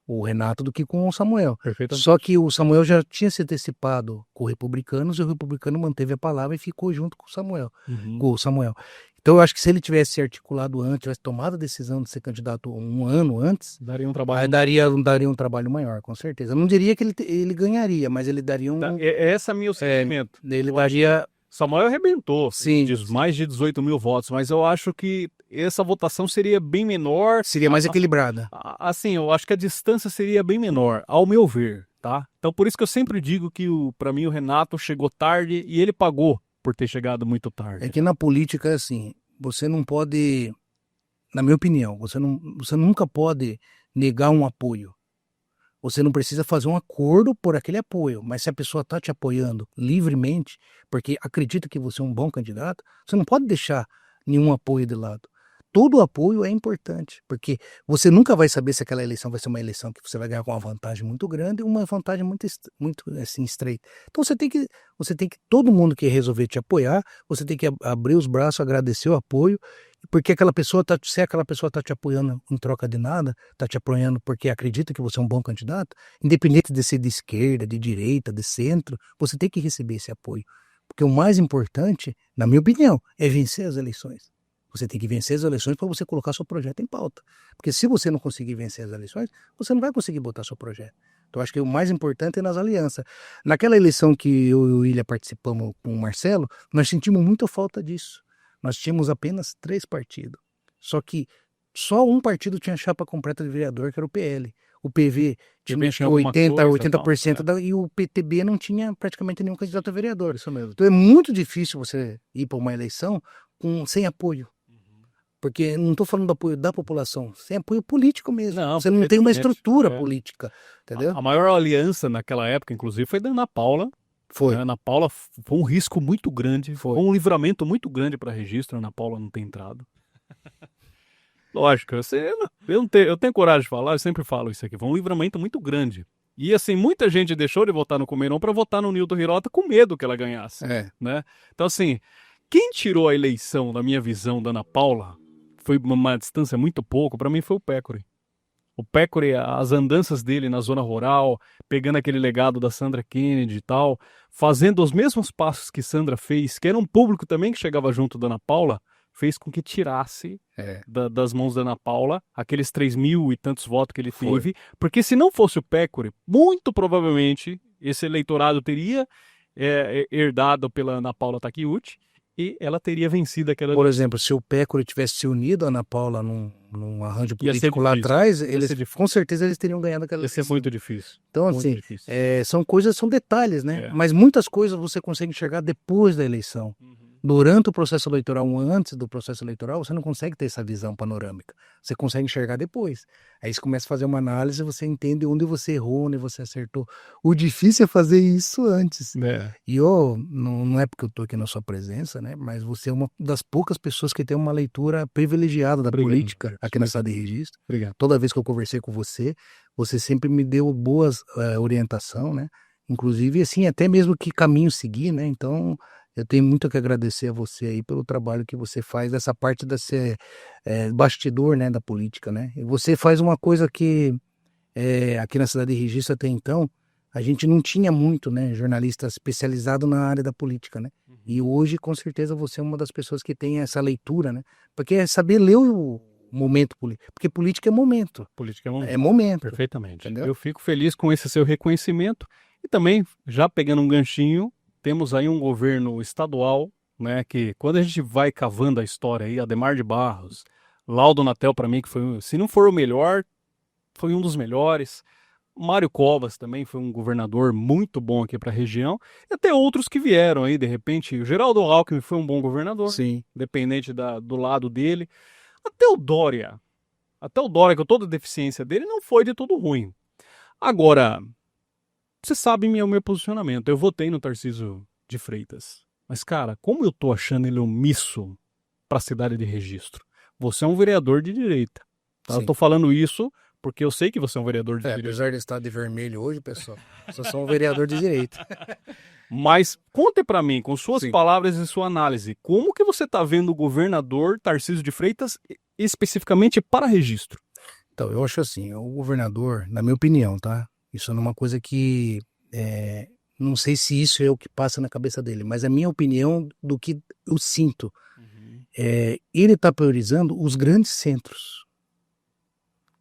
o Renato do que com o Samuel. Perfeitamente. Só que o Samuel já tinha se antecipado com o Republicanos, e o Republicano manteve a palavra e ficou junto com o Samuel. Com o Samuel. Então eu acho que se ele tivesse se articulado antes, tivesse tomado a decisão de ser candidato 1 ano antes, daria um trabalho. Daria um trabalho maior, com certeza. Eu não diria que ele ganharia, mas ele daria um... Esse é meu sentimento. Ele daria... Samuel arrebentou, Sim. Mais de 18 mil votos, mas eu acho que essa votação seria bem menor. Seria mais equilibrada. Assim, eu acho que a distância seria bem menor, ao meu ver, tá? Então por isso que eu sempre digo que, para mim, o Renato chegou tarde e ele pagou por ter chegado muito tarde. É que na política é assim, você não pode, na minha opinião, você nunca pode negar um apoio. Você não precisa fazer um acordo por aquele apoio, mas se a pessoa está te apoiando livremente, porque acredita que você é um bom candidato, você não pode deixar nenhum apoio de lado. Todo apoio é importante, porque você nunca vai saber se aquela eleição vai ser uma eleição que você vai ganhar com uma vantagem muito grande ou uma vantagem muito assim, estreita. Então você tem que, todo mundo que resolver te apoiar, você tem que abrir os braços, agradecer o apoio, porque se aquela pessoa está te apoiando em troca de nada, está te apoiando porque acredita que você é um bom candidato, independente de ser de esquerda, de direita, de centro, você tem que receber esse apoio. Porque o mais importante, na minha opinião, é vencer as eleições. Você tem que vencer as eleições para você colocar seu projeto em pauta. Porque se você não conseguir vencer as eleições, você não vai conseguir botar seu projeto. Então, acho que o mais importante é nas alianças. Naquela eleição que eu e o William participamos com o Marcelo, nós sentimos muita falta disso. Nós tínhamos apenas 3 partidos. Só que só um partido tinha chapa completa de vereador, que era o PL. O PV tinha 80%, e o PTB não tinha praticamente nenhum candidato a vereador. Isso mesmo. Então é muito difícil você ir para uma eleição sem apoio. Porque não estou falando do apoio da população, sem apoio político mesmo. Não, você não tem uma estrutura é. política, entendeu? A maior aliança naquela época, inclusive, foi da Ana Paula. Foi. A Ana Paula foi um risco muito grande, Foi. um livramento muito grande para registro, a Ana Paula não ter entrado. Lógico, eu tenho coragem de falar, eu sempre falo isso aqui, foi um livramento muito grande. E assim, muita gente deixou de votar no Comeirão para votar no Nilton Hirota com medo que ela ganhasse. Né? Então assim, quem tirou a eleição, na minha visão, da Ana Paula, foi uma distância muito pouco, para mim foi o Pécori. O Pécori, as andanças dele na zona rural, pegando aquele legado da Sandra Kennedy e tal, fazendo os mesmos passos que Sandra fez, que era um público também que chegava junto da Ana Paula, fez com que tirasse das mãos da Ana Paula aqueles 3.000 e tantos votos que ele teve, porque se não fosse o Pécori, muito provavelmente esse eleitorado teria herdado pela Ana Paula Takeuchi, e ela teria vencido aquela... Por exemplo, se o Pécori tivesse se unido à Ana Paula num arranjo político lá atrás, com certeza eles teriam ganhado aquela eleição. Ia ser muito difícil. Então, muito assim, difícil. são detalhes, né? Mas muitas coisas você consegue enxergar depois da eleição. Durante o processo eleitoral, antes do processo eleitoral, você não consegue ter essa visão panorâmica. Você consegue enxergar depois. Aí você começa a fazer uma análise, você entende onde você errou, onde você acertou. O difícil é fazer isso antes. E não é porque eu estou aqui na sua presença, né? Mas você é uma das poucas pessoas que tem uma leitura privilegiada da política aqui na cidade de Registro. Obrigado. Toda vez que eu conversei com você sempre me deu boas orientação, né? Inclusive, assim, até mesmo que caminho seguir, né? Então... eu tenho muito que agradecer a você aí pelo trabalho que você faz, dessa parte desse bastidor, né, da política, né? E você faz uma coisa que aqui na cidade de Registro até então, a gente não tinha muito, né, jornalista especializado na área da política, né? E hoje, com certeza, você é uma das pessoas que tem essa leitura, né? Porque é saber ler o momento político, porque política é momento. Política é momento. É momento. Perfeitamente. Entendeu? Eu fico feliz com esse seu reconhecimento e também, já pegando um ganchinho, temos aí um governo estadual, né, que quando a gente vai cavando a história aí, Adhemar de Barros, Laudo Natel para mim, que foi, se não for o melhor, foi um dos melhores. Mário Covas também foi um governador muito bom aqui para a região. E até outros que vieram aí, de repente. O Geraldo Alckmin foi um bom governador, Sim. independente do lado dele. Até o Dória, com toda a deficiência dele, não foi de todo ruim. Agora... você sabe o meu posicionamento. Eu votei no Tarcísio de Freitas. Mas, cara, como eu tô achando ele omisso para a cidade de Registro? Você é um vereador de direita. Tá? Eu tô falando isso porque eu sei que você é um vereador de direita. Apesar de estar de vermelho hoje, pessoal, eu só sou um vereador de direita. Mas conte para mim, com suas palavras e sua análise, como que você tá vendo o governador Tarcísio de Freitas especificamente para Registro? Então, eu acho assim, o governador, na minha opinião, tá? Isso não é uma coisa que, não sei se isso é o que passa na cabeça dele, mas a minha opinião do que eu sinto, ele está priorizando os grandes centros,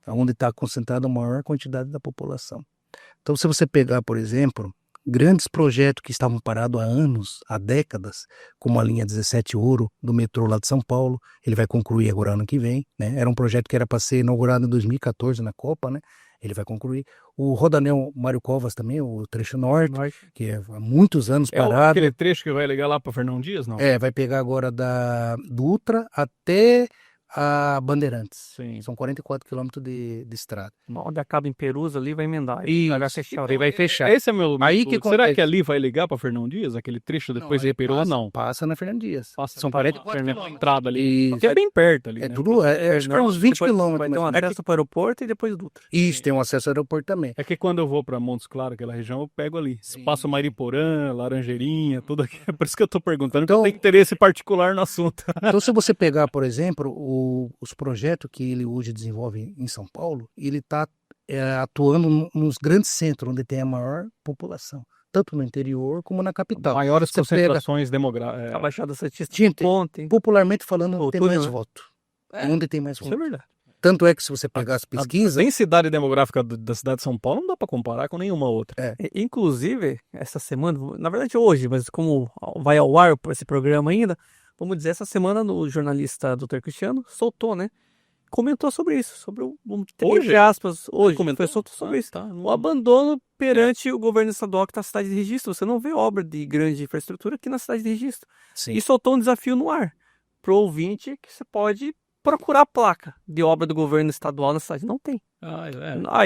onde está concentrada a maior quantidade da população. Então, se você pegar, por exemplo, grandes projetos que estavam parados há anos, há décadas, como a linha 17 Ouro do metrô lá de São Paulo, ele vai concluir agora ano que vem, né? Era um projeto que era para ser inaugurado em 2014 na Copa, né? Ele vai concluir. O Rodanel Mário Covas também, o trecho norte, que é há muitos anos parado. Aquele trecho que vai ligar lá para Fernão Dias, não? Vai pegar agora da Dutra até a Bandeirantes. Sim. São 44 quilômetros de estrada. Onde acaba em Perus ali vai emendar. E vai fechar. Aí vai fechar. Esse é meu... Aí que Será acontece? que ali vai ligar para Fernão Dias? Aquele trecho depois de Perua, não. Passa na Fernão Dias. São 44 quilômetros. Entrada ali. E Que é bem perto ali, é né? tudo, acho que é uns 20 quilômetros. Vai ter um acesso para o aeroporto e depois Dutra. Isso, tem um acesso ao aeroporto também. É que quando eu vou para Montes Claros, aquela região, eu pego ali. Passo Mariporã, Laranjeirinha, tudo aqui. É por isso que eu tô perguntando, então, tem interesse particular no assunto. Então, se você pegar, por exemplo, os projetos que ele hoje desenvolve em São Paulo, ele está atuando nos grandes centros, onde tem a maior população, tanto no interior como na capital. Maiores você concentrações demográficas. A Baixada Santista, ontem, popularmente falando, tem mais né? voto. Onde tem mais voto. Isso é verdade. Tanto é que se você pegar as pesquisas... A densidade demográfica da cidade de São Paulo não dá para comparar com nenhuma outra. Inclusive, essa semana, na verdade hoje, mas como vai ao ar esse programa ainda, vamos dizer, essa semana o jornalista Dr. Cristiano soltou, né? Comentou sobre isso, sobre entre aspas, hoje, soltou sobre isso. O abandono perante o governo estadual que está na cidade de Registro. Você não vê obra de grande infraestrutura aqui na cidade de Registro. Sim. E soltou um desafio no ar pro ouvinte que você pode procurar a placa de obra do governo estadual na cidade. Não tem.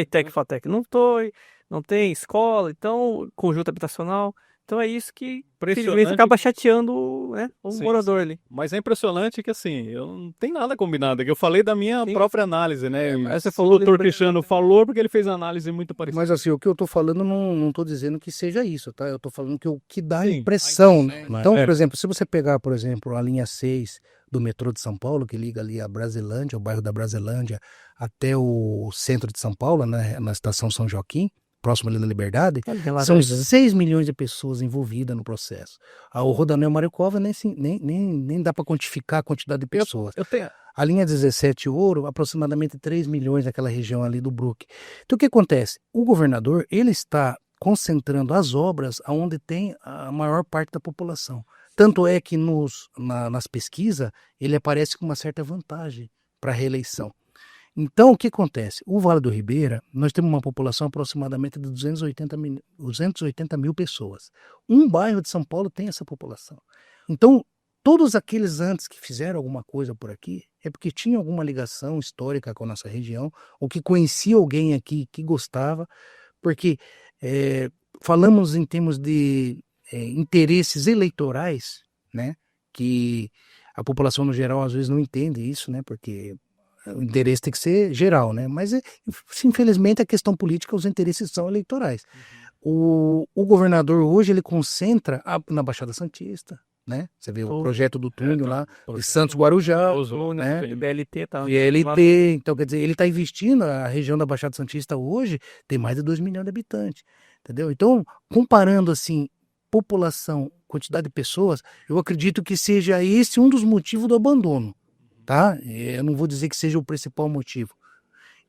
ITEC, FATEC, não tem escola, então, conjunto habitacional. Então é isso que infelizmente acaba chateando, né, o morador ali. Mas é impressionante que assim, eu não tem nada combinado aqui. Eu falei da minha própria análise, né? Aí você falou, o doutor Cristiano falou porque ele fez análise muito parecida. Mas assim, o que eu tô falando, não tô dizendo que seja isso, tá? Eu tô falando que o que dá a impressão, né? Então, por exemplo, se você pegar, por exemplo, a linha 6 do metrô de São Paulo, que liga ali a Brasilândia, o bairro da Brasilândia, até o centro de São Paulo, né, na estação São Joaquim, próximo ali da Liberdade, são 6 milhões de pessoas envolvidas no processo. O Rodoanel Mariocova nem dá para quantificar a quantidade de pessoas. A linha 17 Ouro, aproximadamente 3 milhões naquela região ali do Brook. Então o que acontece? O governador, ele está concentrando as obras onde tem a maior parte da população. Tanto é que nas pesquisas ele aparece com uma certa vantagem para a reeleição. Então, o que acontece? O Vale do Ribeira, nós temos uma população aproximadamente de 280 mil pessoas. Um bairro de São Paulo tem essa população. Então, todos aqueles antes que fizeram alguma coisa por aqui, é porque tinha alguma ligação histórica com a nossa região, ou que conhecia alguém aqui que gostava, porque falamos em termos de interesses eleitorais, né? Que a população no geral às vezes não entende isso, né? Porque o interesse tem que ser geral, né? Mas, infelizmente, a questão política, os interesses são eleitorais. O governador hoje, ele concentra na Baixada Santista, né? Você vê o projeto do túnel lá, de Santos Guarujá, né? BLT, tá? BLT, então, quer dizer, ele está investindo, a região da Baixada Santista hoje tem mais de 2 milhões de habitantes, entendeu? Então, comparando, assim, população, quantidade de pessoas, eu acredito que seja esse um dos motivos do abandono. Tá? Eu não vou dizer que seja o principal motivo.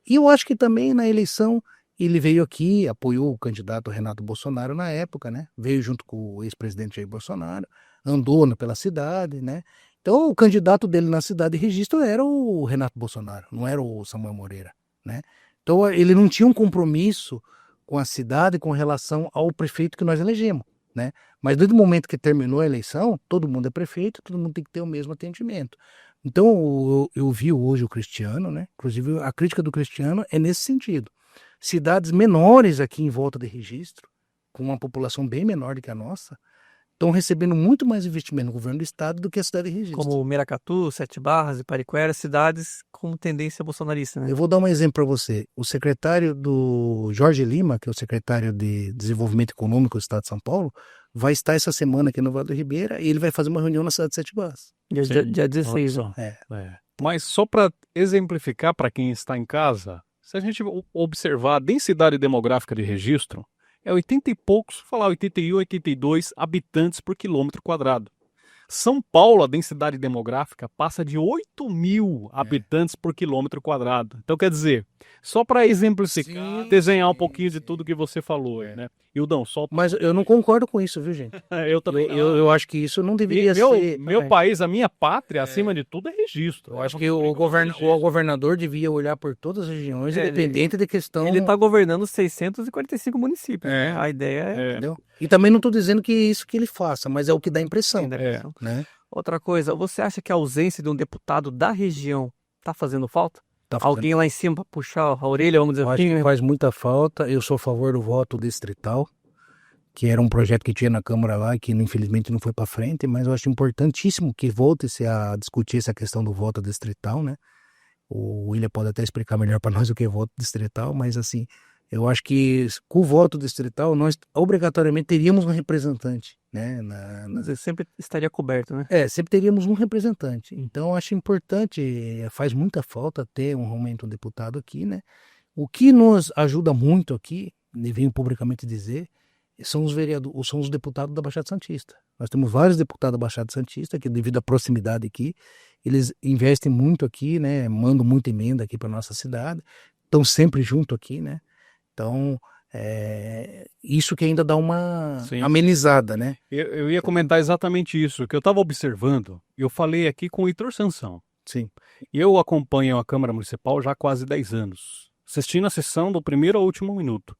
E eu acho que também na eleição ele veio aqui, apoiou o candidato Renato Bolsonaro na época, né? Veio junto com o ex-presidente Jair Bolsonaro, andou pela cidade, né? Então o candidato dele na cidade de Registro era o Renato Bolsonaro, não era o Samuel Moreira, né? Então ele não tinha um compromisso com a cidade com relação ao prefeito que nós elegemos, né? Mas desde o momento que terminou a eleição, todo mundo é prefeito, todo mundo tem que ter o mesmo atendimento. Então, eu vi hoje o Cristiano, né? Inclusive, a crítica do Cristiano é nesse sentido. Cidades menores aqui em volta de Registro, com uma população bem menor do que a nossa, estão recebendo muito mais investimento no governo do estado do que a cidade de Registro. Como Miracatu, Sete Barras e Pariquera, cidades com tendência bolsonarista, né? Eu vou dar um exemplo para você. O secretário do Jorge Lima, que é o secretário de Desenvolvimento Econômico do estado de São Paulo, vai estar essa semana aqui no Vale do Ribeira e ele vai fazer uma reunião na cidade de Sete Barras. Dia 16. Mas só para exemplificar para quem está em casa, se a gente observar a densidade demográfica de Registro, é 80 e poucos, falar 81, 82 habitantes por quilômetro quadrado. São Paulo, a densidade demográfica passa de 8 mil habitantes por quilômetro quadrado. Então, quer dizer, só para exemplificar, desenhar um pouquinho de tudo que você falou, né? Hildão, só... Mas eu não concordo com isso, viu, gente? Eu também. Eu acho que isso não deveria ser... Meu país, a minha pátria, acima de tudo, é Registro. Eu acho que o governador devia olhar por todas as regiões, independente de questão... Ele está governando 645 municípios. A ideia é... Entendeu? E também não estou dizendo que é isso que ele faça, mas é o que dá impressão. Né? Outra coisa, você acha que a ausência de um deputado da região está fazendo falta? Alguém lá em cima para puxar a orelha, vamos dizer assim? Acho que faz muita falta. Eu sou a favor do voto distrital, que era um projeto que tinha na Câmara lá, que infelizmente não foi para frente, mas eu acho importantíssimo que volte-se a discutir essa questão do voto distrital, né? O William pode até explicar melhor para nós o que é voto distrital, mas assim, eu acho que com o voto distrital nós obrigatoriamente teríamos um representante, né? Sempre estaria coberto, né? Sempre teríamos um representante. Então eu acho importante, faz muita falta ter um deputado aqui, né? O que nos ajuda muito aqui, e venho publicamente dizer, são os vereadores, são os deputados da Baixada Santista. Nós temos vários deputados da Baixada Santista que, devido à proximidade aqui, eles investem muito aqui, né? Mandam muita emenda aqui para nossa cidade, estão sempre junto aqui, né? Então, isso que ainda dá uma amenizada, né? Eu ia comentar exatamente isso, que eu estava observando, eu falei aqui com o Heitor Sansão. Sim. Eu acompanho a Câmara Municipal já há quase 10 anos, assistindo a sessão do primeiro ao último minuto.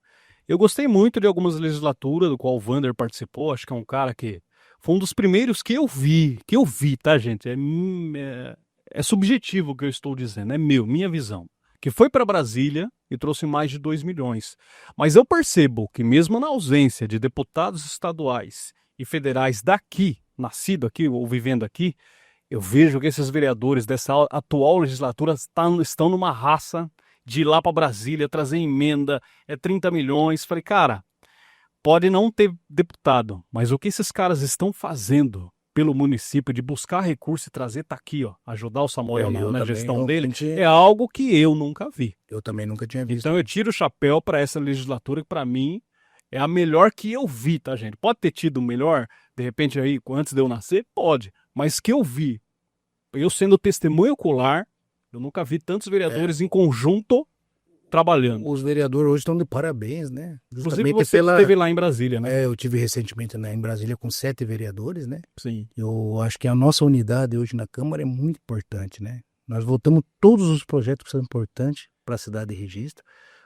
Eu gostei muito de algumas legislaturas, do qual o Vander participou, acho que é um cara que foi um dos primeiros que eu vi, tá, gente? é subjetivo o que eu estou dizendo, é minha visão, que foi para Brasília e trouxe mais de 2 milhões. Mas eu percebo que mesmo na ausência de deputados estaduais e federais daqui, nascido aqui ou vivendo aqui, eu vejo que esses vereadores dessa atual legislatura estão numa raça de ir lá para Brasília, trazer emenda, 30 milhões. Falei, cara, pode não ter deputado, mas o que esses caras estão fazendo pelo município de buscar recurso e trazer, tá aqui, ó, ajudar o Samuel na gestão dele, é algo que eu nunca vi. Eu também nunca tinha visto. Então eu tiro o chapéu para essa legislatura que para mim é a melhor que eu vi, tá, gente? Pode ter tido melhor, de repente aí, antes de eu nascer, pode, mas que eu vi, eu sendo testemunho ocular, eu nunca vi tantos vereadores em conjunto trabalhando. Os vereadores hoje estão de parabéns, né? Inclusive você esteve lá em Brasília, né? Eu tive recentemente em Brasília com 7 vereadores, né? Sim. Eu acho que a nossa unidade hoje na Câmara é muito importante, né? Nós votamos todos os projetos que são importantes para a cidade de Registro.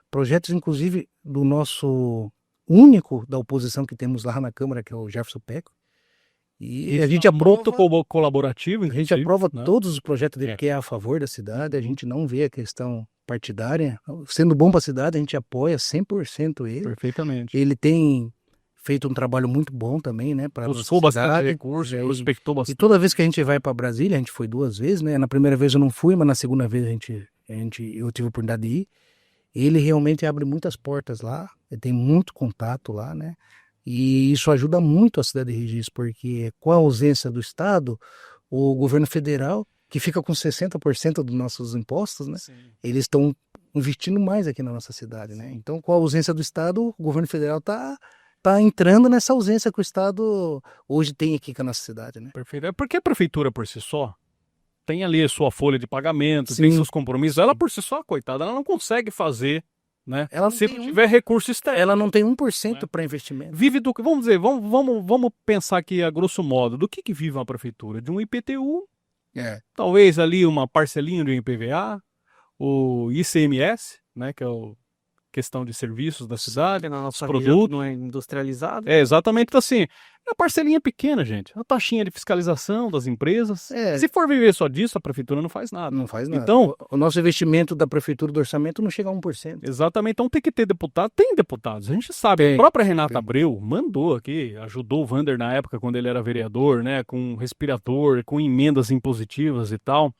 Projetos, inclusive, do nosso único da oposição que temos lá na Câmara, que é o Jefferson Peco. E a gente aprova colaborativo, a gente aprova todos os projetos dele que é a favor da cidade, a gente não vê a questão partidária. Sendo bom para a cidade, a gente apoia 100% ele. Perfeitamente. Ele tem feito um trabalho muito bom também, né? Buscou bastante recurso, prospectou bastante. E toda vez que a gente vai para Brasília, a gente foi 2 vezes, né? Na primeira vez eu não fui, mas na segunda vez eu tive a oportunidade de ir. Ele realmente abre muitas portas lá, ele tem muito contato lá, né? E isso ajuda muito a cidade de Registro, porque com a ausência do Estado, o governo federal, que fica com 60% dos nossos impostos, né? Sim. Eles estão investindo mais aqui na nossa cidade, né? Então, com a ausência do Estado, o governo federal está entrando nessa ausência que o Estado hoje tem aqui com a nossa cidade, né? Perfeito. É porque a prefeitura por si só tem ali a sua folha de pagamento, tem seus compromissos. Ela por si só, coitada, ela não consegue fazer, né? Ela se não tiver recurso externo. Ela não tem 1% para investimento. Vive do que, vamos dizer, vamos pensar aqui a grosso modo, do que vive uma prefeitura? De um IPTU, talvez ali uma parcelinha de um IPVA, o ICMS, né, que é o questão de serviços da cidade, na nossa produtos. Não é industrializado. Exatamente. Então, assim, é uma parcelinha pequena, gente. A taxinha de fiscalização das empresas. Se for viver só disso, a prefeitura não faz nada. Não faz nada. Então, o nosso investimento da prefeitura do orçamento não chega a 1%. Exatamente. Então tem que ter deputado. Tem deputados, a gente sabe. A própria Renata Abreu mandou aqui, ajudou o Vander na época, quando ele era vereador, né? Com respirador, com emendas impositivas e tal.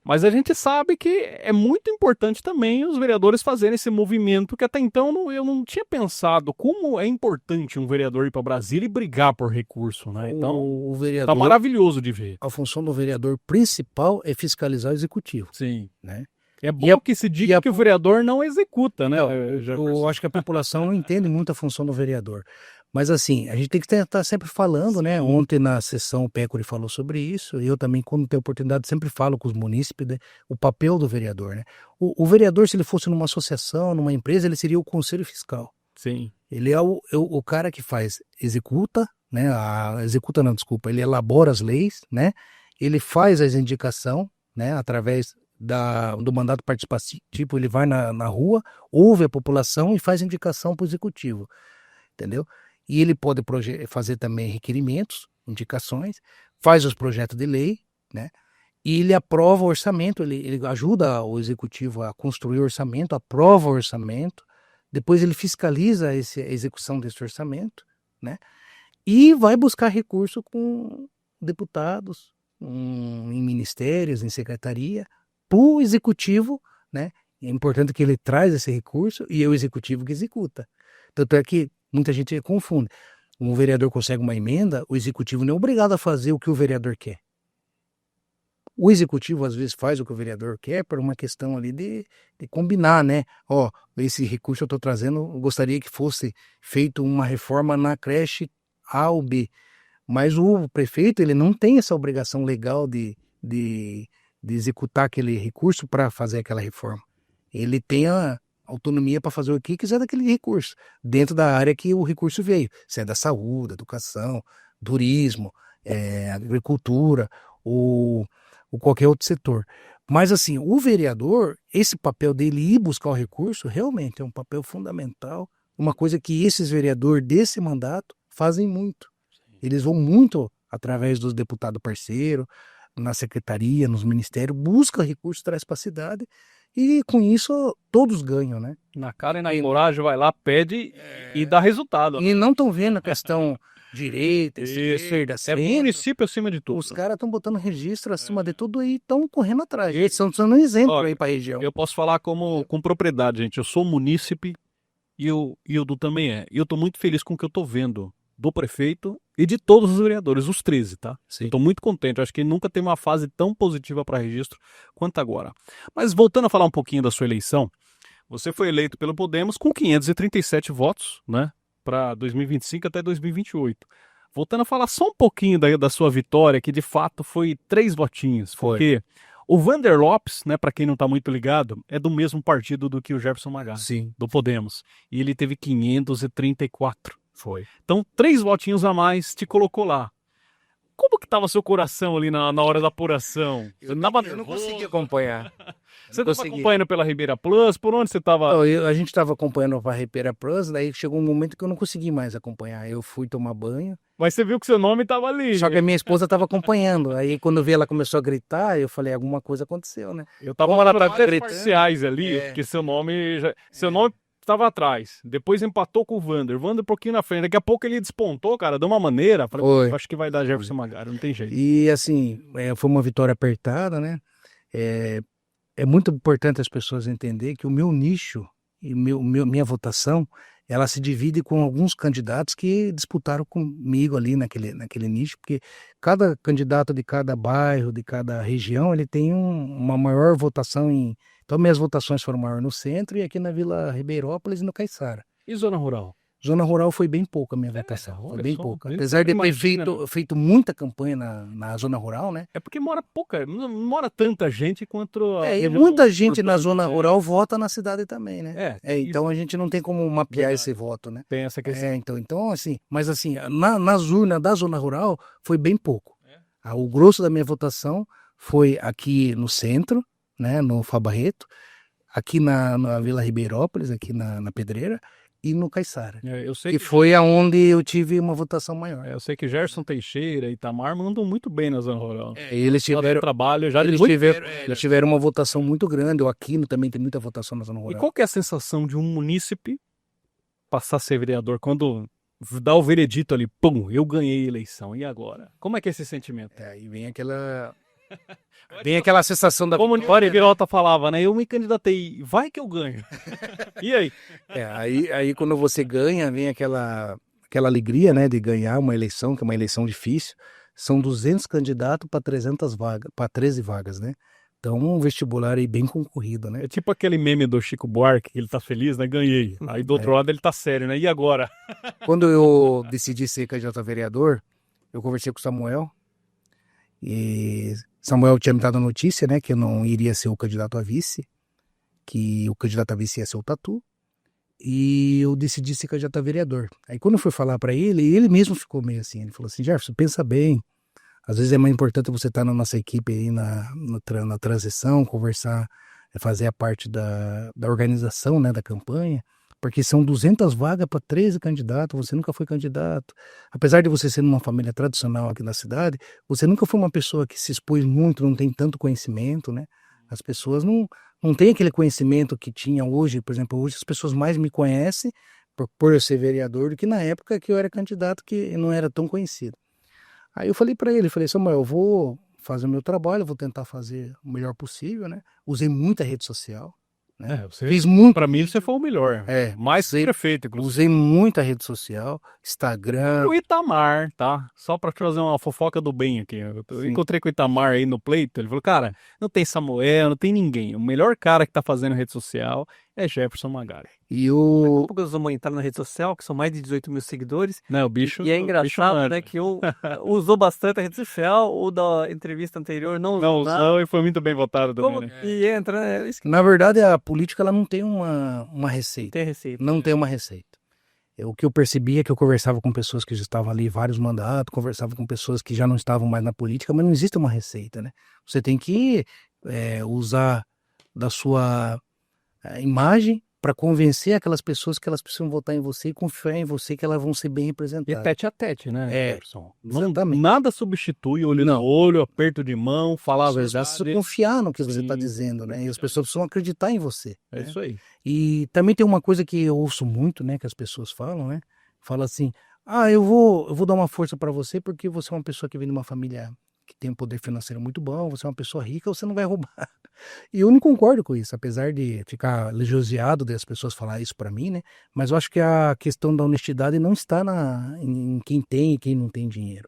Mas a gente sabe que é muito importante também os vereadores fazerem esse movimento, que até então eu não tinha pensado como é importante um vereador ir para Brasília e brigar por recurso, né? Então, o vereador, tá maravilhoso de ver. A função do vereador principal é fiscalizar o executivo. Sim. Né? É bom que se diga que o vereador não executa, né? Eu acho que a população não entende muito a função do vereador. Mas assim, a gente tem que estar sempre falando, né? Ontem na sessão o Pécori falou sobre isso, e eu também, quando tenho oportunidade, sempre falo com os munícipes, né? O papel do vereador, né? O vereador, se ele fosse numa associação, numa empresa, ele seria o conselho fiscal. Sim. Ele é o cara que executa, né? Ele elabora as leis, né? Ele faz as indicações, né? Através do mandato participativo, ele vai na rua, ouve a população e faz indicação para o executivo, entendeu? E ele pode fazer também requerimentos, indicações, faz os projetos de lei, né? E ele aprova o orçamento, ele ajuda o executivo a construir o orçamento, aprova o orçamento, depois ele fiscaliza a execução desse orçamento, né? E vai buscar recurso com deputados, em ministérios, em secretaria, para o executivo, né? É importante que ele traz esse recurso e é o executivo que executa. Tanto é que muita gente confunde. Um vereador consegue uma emenda, o executivo não é obrigado a fazer o que o vereador quer. O executivo às vezes faz o que o vereador quer por uma questão ali de combinar, né? Ó, esse recurso eu estou trazendo, eu gostaria que fosse feito uma reforma na creche A ou B. Mas o prefeito, ele não tem essa obrigação legal de executar aquele recurso para fazer aquela reforma. Ele tem a autonomia para fazer o que quiser daquele recurso, dentro da área que o recurso veio, se é da saúde, educação, turismo, agricultura ou qualquer outro setor. Mas assim, o vereador, esse papel dele ir buscar o recurso, realmente é um papel fundamental, uma coisa que esses vereadores desse mandato fazem muito. Eles vão muito através dos deputados parceiros, na secretaria, nos ministérios, busca recursos, traz para a cidade e com isso todos ganham, né? Na cara e na coragem, vai lá, pede e dá resultado. E não estão vendo a questão direita, esquerda, É centro. município acima de tudo. Os caras estão botando registro acima de tudo e estão correndo atrás. Eles estão sendo um exemplo aí para a região. Eu posso falar com propriedade, gente. Eu sou munícipe e o Du também é. E eu tô muito feliz com o que eu tô vendo do prefeito e de todos os vereadores, os 13, tá? Sim. Eu tô muito contente. Eu acho que nunca teve uma fase tão positiva para registro quanto agora. Mas voltando a falar um pouquinho da sua eleição, você foi eleito pelo Podemos com 537 votos, né? Para 2025 até 2028. Voltando a falar só um pouquinho da sua vitória, que de fato foi 3 votinhos. Porque o Vander Lopes, né, para quem não tá muito ligado, é do mesmo partido do que o Jefferson Magari, Sim. do Podemos. E ele teve 534. Foi. Então, 3 votinhos a mais te colocou lá. Como que tava seu coração ali na hora da apuração? Eu não consegui acompanhar. Você estava acompanhando pela Ribeira Plus? Por onde você estava? A gente estava acompanhando a Ribeira Plus, daí chegou um momento que eu não consegui mais acompanhar. Eu fui tomar banho. Mas você viu que seu nome estava ali. Só que a minha esposa estava acompanhando. Aí quando eu vi ela começou a gritar, eu falei, alguma coisa aconteceu, né? Eu estava Como ela nas tava redes gritando, sociais ali, que seu nome estava atrás. Depois empatou com o Vander. Vander um pouquinho na frente. Daqui a pouco ele despontou, cara, de uma maneira. Falei, acho que vai dar Jefferson Magari, não tem jeito. E assim, foi uma vitória apertada, né? É muito importante as pessoas entenderem que o meu nicho e minha votação, ela se divide com alguns candidatos que disputaram comigo ali naquele nicho, porque cada candidato de cada bairro, de cada região, ele tem uma maior votação Então, minhas votações foram maiores no centro e aqui na Vila Ribeirópolis e no Caiçara. E zona rural? Zona rural foi bem pouca a minha votação, foi bem pouca. Apesar de ter feito muita campanha na zona rural, né? É porque mora pouca, não mora tanta gente quanto... E muita gente na zona rural vota na cidade também, né? Então a gente não tem como mapear esse voto, né? Tem essa questão. Então assim, mas assim, nas urnas da zona rural foi bem pouco. O grosso da minha votação foi aqui no centro, né? No Fabarreto, aqui na Vila Ribeirópolis, aqui na Pedreira, e no Caiçara. Eu sei que foi aonde eu tive uma votação maior. Eu sei que Gerson Teixeira e Itamar mandam muito bem na zona rural. Eles tiveram trabalho eles tiveram uma votação muito grande. O Aquino também tem muita votação na zona rural. E qual que é a sensação de um munícipe passar a ser vereador quando dá o veredito ali, pum, eu ganhei a eleição, e agora? Como é que é esse sentimento? Aí vem aquela sensação da como o Ibirota falava, né? Eu me candidatei, vai que eu ganho. E aí? Aí quando você ganha, vem aquela alegria, né, de ganhar uma eleição, que é uma eleição difícil. São 200 candidatos para 300 vagas, para 13 vagas, né? Então, um vestibular aí bem concorrido, né? É tipo aquele meme do Chico Buarque, que ele tá feliz, né? Ganhei. Aí do outro lado ele tá sério, né? E agora? Quando eu decidi ser candidato a vereador, eu conversei com o Samuel. E Samuel tinha me dado a notícia, né? Que eu não iria ser o candidato a vice. Que o candidato a vice ia ser o Tatu. E eu decidi ser candidato a vereador. Aí quando eu fui falar para ele mesmo ficou meio assim. Ele falou assim, Jefferson, pensa bem. Às vezes é mais importante você estar na nossa equipe aí na transição, conversar, fazer a parte da organização, né, da campanha, porque são 200 vagas para 13 candidatos, você nunca foi candidato. Apesar de você ser numa família tradicional aqui na cidade, você nunca foi uma pessoa que se expôs muito, não tem tanto conhecimento, né? As pessoas não têm aquele conhecimento que tinha hoje. Por exemplo, hoje as pessoas mais me conhecem por eu ser vereador do que na época que eu era candidato, que não era tão conhecido. Aí eu falei para ele, Samuel, eu vou fazer o meu trabalho, eu vou tentar fazer o melhor possível, né? Usei muita rede social, né? Fiz muito. Para mim você foi o melhor. Mais prefeito, inclusive. Usei muita rede social, Instagram. O Itamar, tá? Só para trazer uma fofoca do bem aqui. Eu encontrei com o Itamar aí no pleito, ele falou, cara, não tem Samuel, não tem ninguém. O melhor cara que tá fazendo rede social é Jefferson Magari. E o... Daqui a pouco nós vamos entrar na rede social, que são mais de 18 mil seguidores. Não, o bicho... E é engraçado, né, que um usou bastante a rede social, o da entrevista anterior não usou e foi muito bem votado também, como né? que entra, né? Na verdade, a política ela não tem uma receita. Tem receita. Não tem uma receita. O que eu percebia é que eu conversava com pessoas que já estavam ali vários mandatos, conversava com pessoas que já não estavam mais na política, mas não existe uma receita, né? Você tem que usar da sua imagem para convencer aquelas pessoas que elas precisam votar em você e confiar em você que elas vão ser bem E representadas. tete a tete, né, É, Jefferson? exatamente. Nada substitui olho no olho, aperto de mão, falar a As pessoas precisam verdade. confiar no que você está Sim, dizendo, né? E as pessoas precisam acreditar em você. É né? isso aí. E também tem uma coisa que eu ouço muito, né? Que as pessoas falam, né? Fala assim, eu vou dar uma força para você porque você é uma pessoa que vem de uma família que tem um poder financeiro muito bom, você é uma pessoa rica, você não vai roubar. E eu não concordo com isso, apesar de ficar lisonjeado das pessoas falar isso para mim, né? Mas eu acho que a questão da honestidade não está em quem tem e quem não tem dinheiro.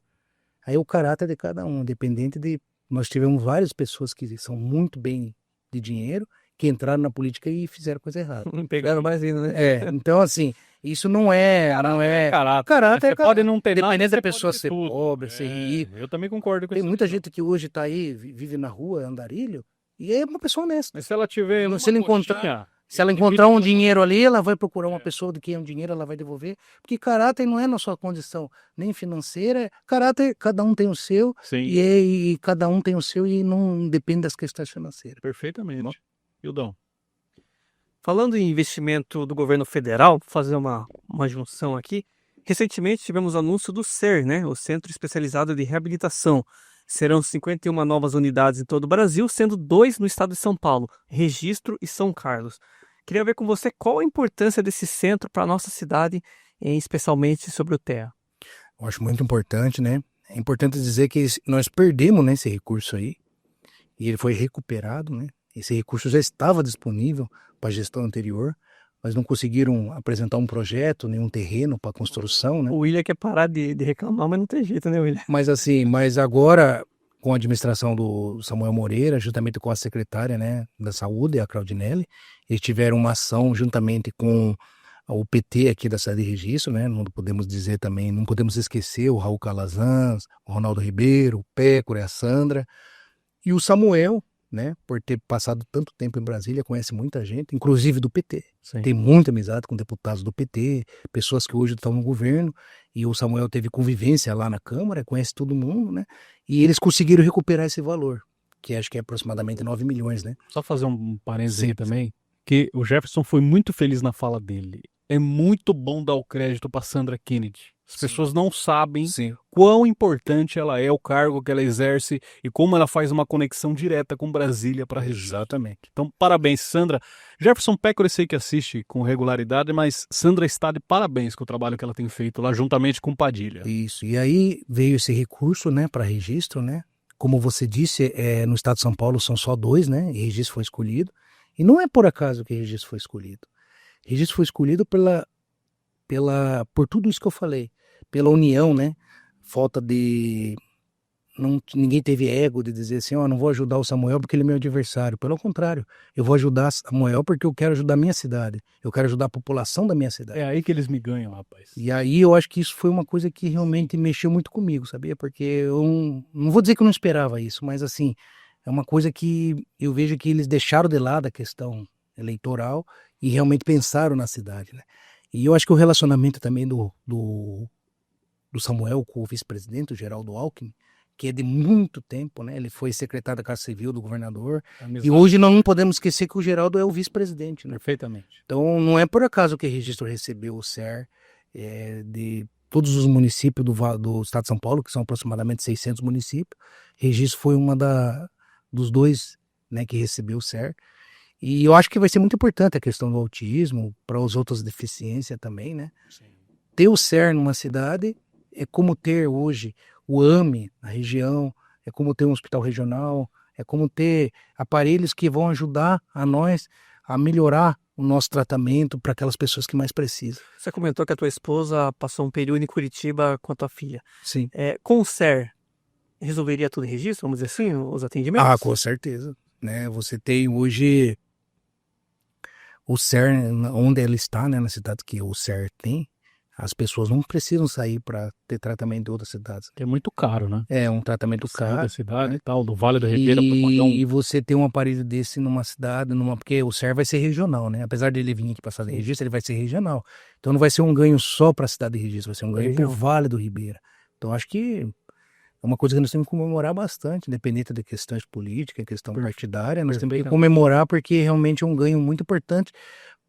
Aí o caráter de cada um, dependente de... Nós tivemos várias pessoas que são muito bem de dinheiro, que entraram na política e fizeram coisa errada. Pegaram mais ainda, né? Então assim, isso não é Caráter. caráter. Você pode não ter nada, Dependendo da você pessoa pode ter ser tudo. pobre, ser rico. Eu também concordo com Tem isso. muita gente que hoje tá aí, vive na rua, andarilho, e é uma pessoa honesta. Mas se ela tiver Se uma ela encontrar- coxinha, Se ela encontrar um dinheiro ali, ela vai procurar uma pessoa de quem é um dinheiro, ela vai devolver. Porque caráter não é na sua condição nem financeira. Caráter, cada um tem o seu, sim, e cada um tem o seu e não depende das questões financeiras. perfeitamente. Hildão. Falando em investimento do governo federal, vou fazer uma junção aqui. Recentemente tivemos o anúncio do CER, né, o Centro Especializado de Reabilitação. Serão 51 novas unidades em todo o Brasil, sendo 2 no estado de São Paulo, Registro e São Carlos. Queria ver com você qual a importância desse centro para a nossa cidade, especialmente sobre o TEA. Eu acho muito importante, né? É importante dizer que nós perdemos, né, esse recurso aí, e ele foi recuperado, né? Esse recurso já estava disponível para a gestão anterior, mas não conseguiram apresentar um projeto, nenhum terreno para construção, né? O William quer parar de reclamar, mas não tem jeito, né, William? Mas agora, com a administração do Samuel Moreira, juntamente com a secretária, né, da Saúde, a Claudinelli, eles tiveram uma ação juntamente com o PT aqui da cidade de Registro, né? Não podemos dizer também, não podemos esquecer o Raul Calazans, o Ronaldo Ribeiro, o Pécora, a Sandra e o Samuel, né? Por ter passado tanto tempo em Brasília, conhece muita gente, inclusive do PT. Sim. Tem muita amizade com deputados do PT, pessoas que hoje estão no governo, e o Samuel teve convivência lá na Câmara, conhece todo mundo, né? E eles conseguiram recuperar esse valor, que acho que é aproximadamente 9 milhões, né? Só fazer um parênteses Sim. aí também, que o Jefferson foi muito feliz na fala dele. É muito bom dar o crédito para Sandra Kennedy. As pessoas não sabem quão importante ela é, o cargo que ela exerce e como ela faz uma conexão direta com Brasília para Registro. Exatamente. Então, parabéns, Sandra. Jefferson Pécora, eu sei que assiste com regularidade, mas Sandra está de parabéns com o trabalho que ela tem feito lá juntamente com Padilha. Isso. E aí veio esse recurso, né, para Registro, né? Como você disse, no estado de São Paulo são só 2, né? E Registro foi escolhido. E não é por acaso que Registro foi escolhido. Registro foi escolhido por tudo isso que eu falei, pela união, né? Falta de... ninguém teve ego de dizer assim, não vou ajudar o Samuel porque ele é meu adversário. Pelo contrário, eu vou ajudar Samuel porque eu quero ajudar a minha cidade. Eu quero ajudar a população da minha cidade. É aí que eles me ganham, rapaz. E aí eu acho que isso foi uma coisa que realmente mexeu muito comigo, sabia? Porque eu não vou dizer que eu não esperava isso, mas assim, é uma coisa que eu vejo que eles deixaram de lado a questão eleitoral e realmente pensaram na cidade, né? E eu acho que o relacionamento também do Samuel com o vice-presidente, o Geraldo Alckmin, que é de muito tempo, né? Ele foi secretário da Casa Civil do governador. E hoje nós não podemos esquecer que o Geraldo é o vice-presidente, né? Perfeitamente. Então não é por acaso que o Registro recebeu o CER de todos os municípios do estado de São Paulo, que são aproximadamente 600 municípios. Registro foi dos 2, né, que recebeu o CER. E eu acho que vai ser muito importante a questão do autismo, para as outras deficiências também, né? Sim. Ter o CER numa cidade é como ter hoje o AME na região, é como ter um hospital regional, é como ter aparelhos que vão ajudar a nós a melhorar o nosso tratamento para aquelas pessoas que mais precisam. Você comentou que a tua esposa passou um período em Curitiba com a tua filha. Sim. Com o CER, resolveria tudo em Registro, vamos dizer assim, os atendimentos? Com certeza. Né? Você tem hoje o CER, onde ela está, né, na cidade que o CER tem, as pessoas não precisam sair para ter tratamento em outras cidades. É muito caro, né? É um tratamento caro. Da cidade né? e tal, do Vale do Ribeira. E você ter um aparelho desse numa cidade, porque o CER vai ser regional, né? Apesar dele vir aqui passar de Registro, ele vai ser regional. Então não vai ser um ganho só para a cidade de Registro, vai ser um ganho para o Vale do Ribeira. Então acho que é uma coisa que nós temos que comemorar bastante, independente de questões políticas, questão partidária. Nós temos que comemorar porque realmente é um ganho muito importante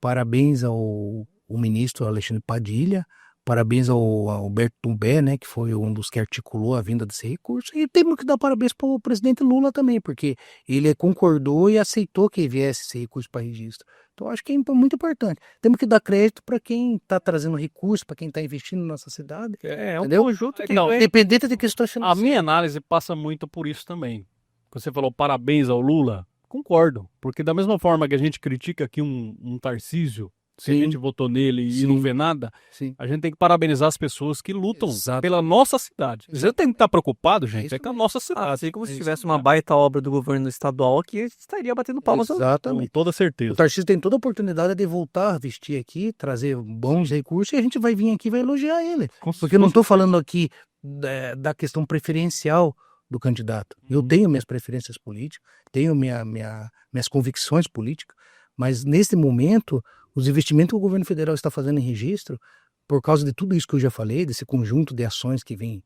parabéns ao ministro Alexandre Padilha, parabéns ao Alberto Tumbé, né, que foi um dos que articulou a vinda desse recurso, e temos que dar parabéns para o presidente Lula também, porque ele concordou e aceitou que viesse esse recurso para registro. Então, acho que é muito importante. Temos que dar crédito para quem está trazendo recurso, para quem está investindo na nossa cidade. É um entendeu? conjunto que Não, Independente de questões A financeiras. minha análise passa muito por isso também. Você falou parabéns ao Lula, concordo, porque da mesma forma que a gente critica aqui um Tarcísio, se a Sim. gente votou nele e Sim. não vê nada, Sim. a gente tem que parabenizar as pessoas que lutam Exato. pela nossa cidade. Você tem que estar preocupado, gente, isso é com a mesmo. nossa cidade. Assim como se É isso tivesse uma baita obra do governo estadual aqui, a gente estaria batendo palmas. Com Exatamente. toda O certeza. Tarcísio tem toda a oportunidade de voltar a vestir aqui, trazer bons recursos, e a gente vai vir aqui e vai elogiar ele. Porque eu não estou falando aqui da questão preferencial do candidato. Eu tenho minhas preferências políticas, tenho minhas convicções políticas, mas nesse momento, os investimentos que o governo federal está fazendo em registro, por causa de tudo isso que eu já falei, desse conjunto de ações que vem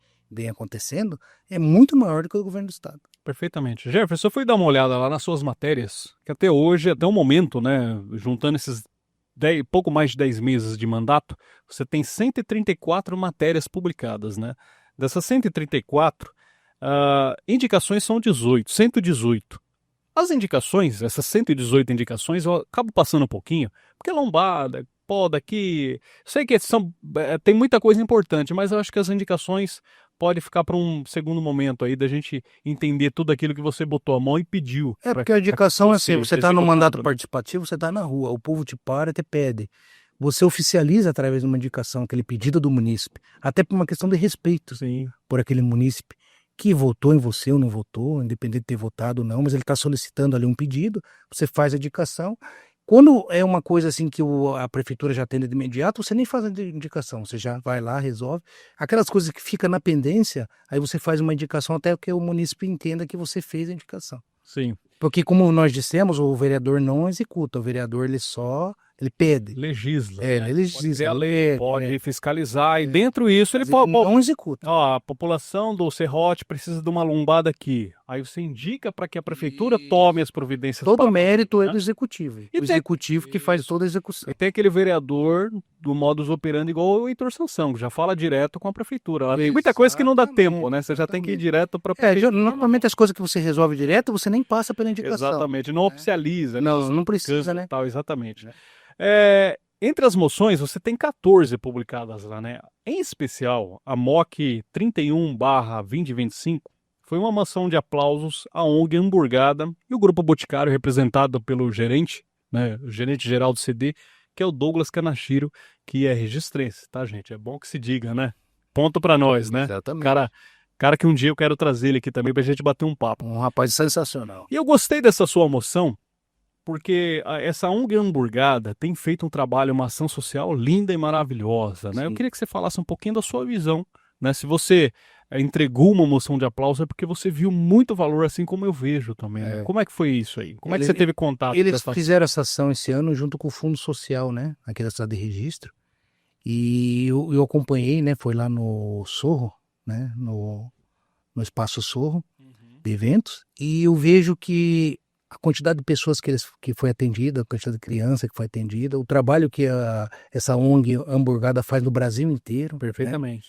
acontecendo, é muito maior do que o governo do estado. Perfeitamente. Jefferson, eu fui dar uma olhada lá nas suas matérias, que até hoje, até o momento, né, juntando esses pouco mais de 10 meses de mandato, você tem 134 matérias publicadas, né? Dessas 134, indicações são 118. As indicações, essas 118 indicações, eu acabo passando um pouquinho, porque lombada, poda aqui, sei que tem muita coisa importante, mas eu acho que as indicações pode ficar para um segundo momento aí da gente entender tudo aquilo que você botou a mão e pediu. Porque a indicação é assim, você está no mandato né? participativo, você está na rua, o povo te para e te pede. Você oficializa através de uma indicação, aquele pedido do munícipe, até por uma questão de respeito por aquele munícipe que votou em você ou não votou, independente de ter votado ou não, mas ele está solicitando ali um pedido, você faz a indicação. Quando é uma coisa assim que a prefeitura já atende de imediato, você nem faz a indicação, você já vai lá, resolve. Aquelas coisas que ficam na pendência, aí você faz uma indicação até que o munícipe entenda que você fez a indicação. Sim. Porque como nós dissemos, o vereador não executa, o vereador ele pede. Legisla. Ele legisla, pode fiscalizar e dentro disso ele pode... não executa. Ó, a população do Serrote precisa de uma lombada aqui. Aí você indica para que a prefeitura tome as providências. Todo o mérito é do executivo. E O executivo que faz toda a execução. E tem aquele vereador do modus operandi igual o Heitor Sansão, que já fala direto com a prefeitura. Lá tem muita coisa que não dá tempo, né? Você já tem que ir direto para a prefeitura. Normalmente as coisas que você resolve direto, você nem passa pela indicação. Exatamente, não oficializa. Não precisa, né? Tal, exatamente. Entre as moções, você tem 14 publicadas lá, né? Em especial, a MOC 31/2025 foi uma moção de aplausos à ONG Hamburgada e o Grupo Boticário, representado pelo gerente, né, o gerente-geral do CD, que é o Douglas Kanashiro, que é registrense, tá, gente? É bom que se diga, né? Ponto pra nós, né? Exatamente. Cara que um dia eu quero trazer ele aqui também pra gente bater um papo. Um rapaz sensacional. E eu gostei dessa sua moção, porque essa ONG Hamburgada tem feito um trabalho, uma ação social linda e maravilhosa, né? Sim. Eu queria que você falasse um pouquinho da sua visão, né? Se você entregou uma moção de aplauso é porque você viu muito valor, assim como eu vejo também, né? Como é que foi isso aí? Como é que você teve contato? Eles fizeram essa ação esse ano junto com o Fundo Social, né? Aqui da cidade de Registro. E eu acompanhei, né? Foi lá no Sorro, né? No Espaço Sorro, de eventos. E eu vejo que a quantidade de pessoas que foi atendida, a quantidade de criança que foi atendida, o trabalho que essa ONG Hamburgada faz no Brasil inteiro. Perfeitamente.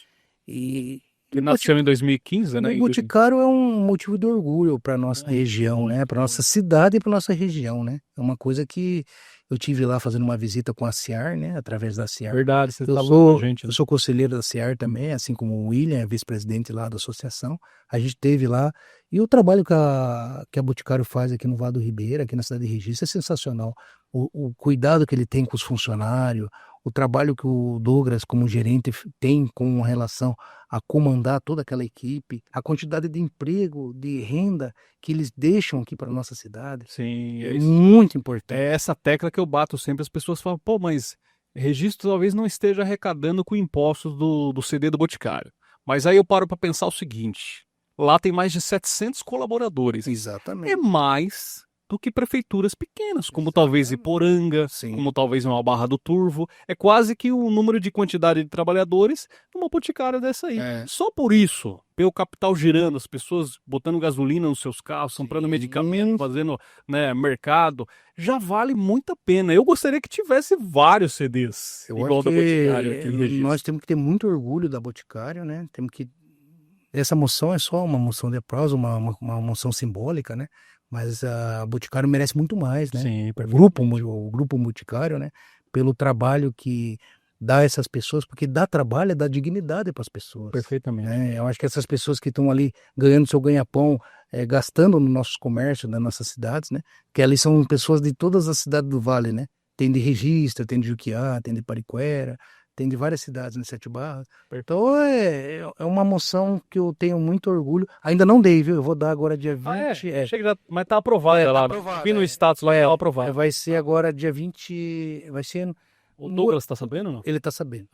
Né? E que nasceu em 2015, né? O Boticário é um motivo de orgulho para nossa região, né? Para nossa cidade e para nossa região, né? É uma coisa que eu tive lá fazendo uma visita com a CIAR, né? Através da CIAR. Verdade, você falou com a gente. Eu sou conselheiro da CIAR também, assim como o William, é vice-presidente lá da associação. A gente teve lá. E o trabalho que a Boticário faz aqui no Vale do Ribeira, aqui na cidade de Registro, é sensacional. O cuidado que ele tem com os funcionários, o trabalho que o Douglas, como gerente, tem com relação a comandar toda aquela equipe, a quantidade de emprego, de renda que eles deixam aqui para a nossa cidade. Sim, é muito importante. É essa tecla que eu bato sempre, as pessoas falam, pô, mas Registro talvez não esteja arrecadando com impostos do CD do Boticário. Mas aí eu paro para pensar o seguinte, lá tem mais de 700 colaboradores. Exatamente. É mais do que prefeituras pequenas, como talvez Iporanga, como talvez uma Barra do Turvo. É quase que o número de quantidade de trabalhadores numa boticária dessa aí. Só por isso, pelo capital girando, as pessoas botando gasolina nos seus carros, comprando medicamentos, fazendo, né, mercado, já vale muito a pena. Eu gostaria que tivesse vários CDs, igual da boticária aqui em Registro. Nós temos que ter muito orgulho da boticária, né? Temos que... Essa moção é só uma moção de aplauso, uma moção simbólica, né? Mas a Boticário merece muito mais, né? Sim, o grupo Boticário, né? Pelo trabalho que dá a essas pessoas, porque dá trabalho, dá dignidade para as pessoas. Perfeitamente. Né? Eu acho que essas pessoas que estão ali ganhando seu ganha-pão, gastando no nosso comércio, nas nossas cidades, né? Que ali são pessoas de todas as cidades do Vale, né? Tem de Registro, tem de Juquiá, tem de Pariquera, tem de várias cidades, né? Sete Barras. Então é uma moção que eu tenho muito orgulho. Ainda não dei, viu? Eu vou dar agora dia 20. Mas tá aprovado tá lá. aprovado, Vi no status lá, tá aprovado. Vai ser agora dia 20. Vai ser. O Douglas tá sabendo ou não? Ele tá sabendo.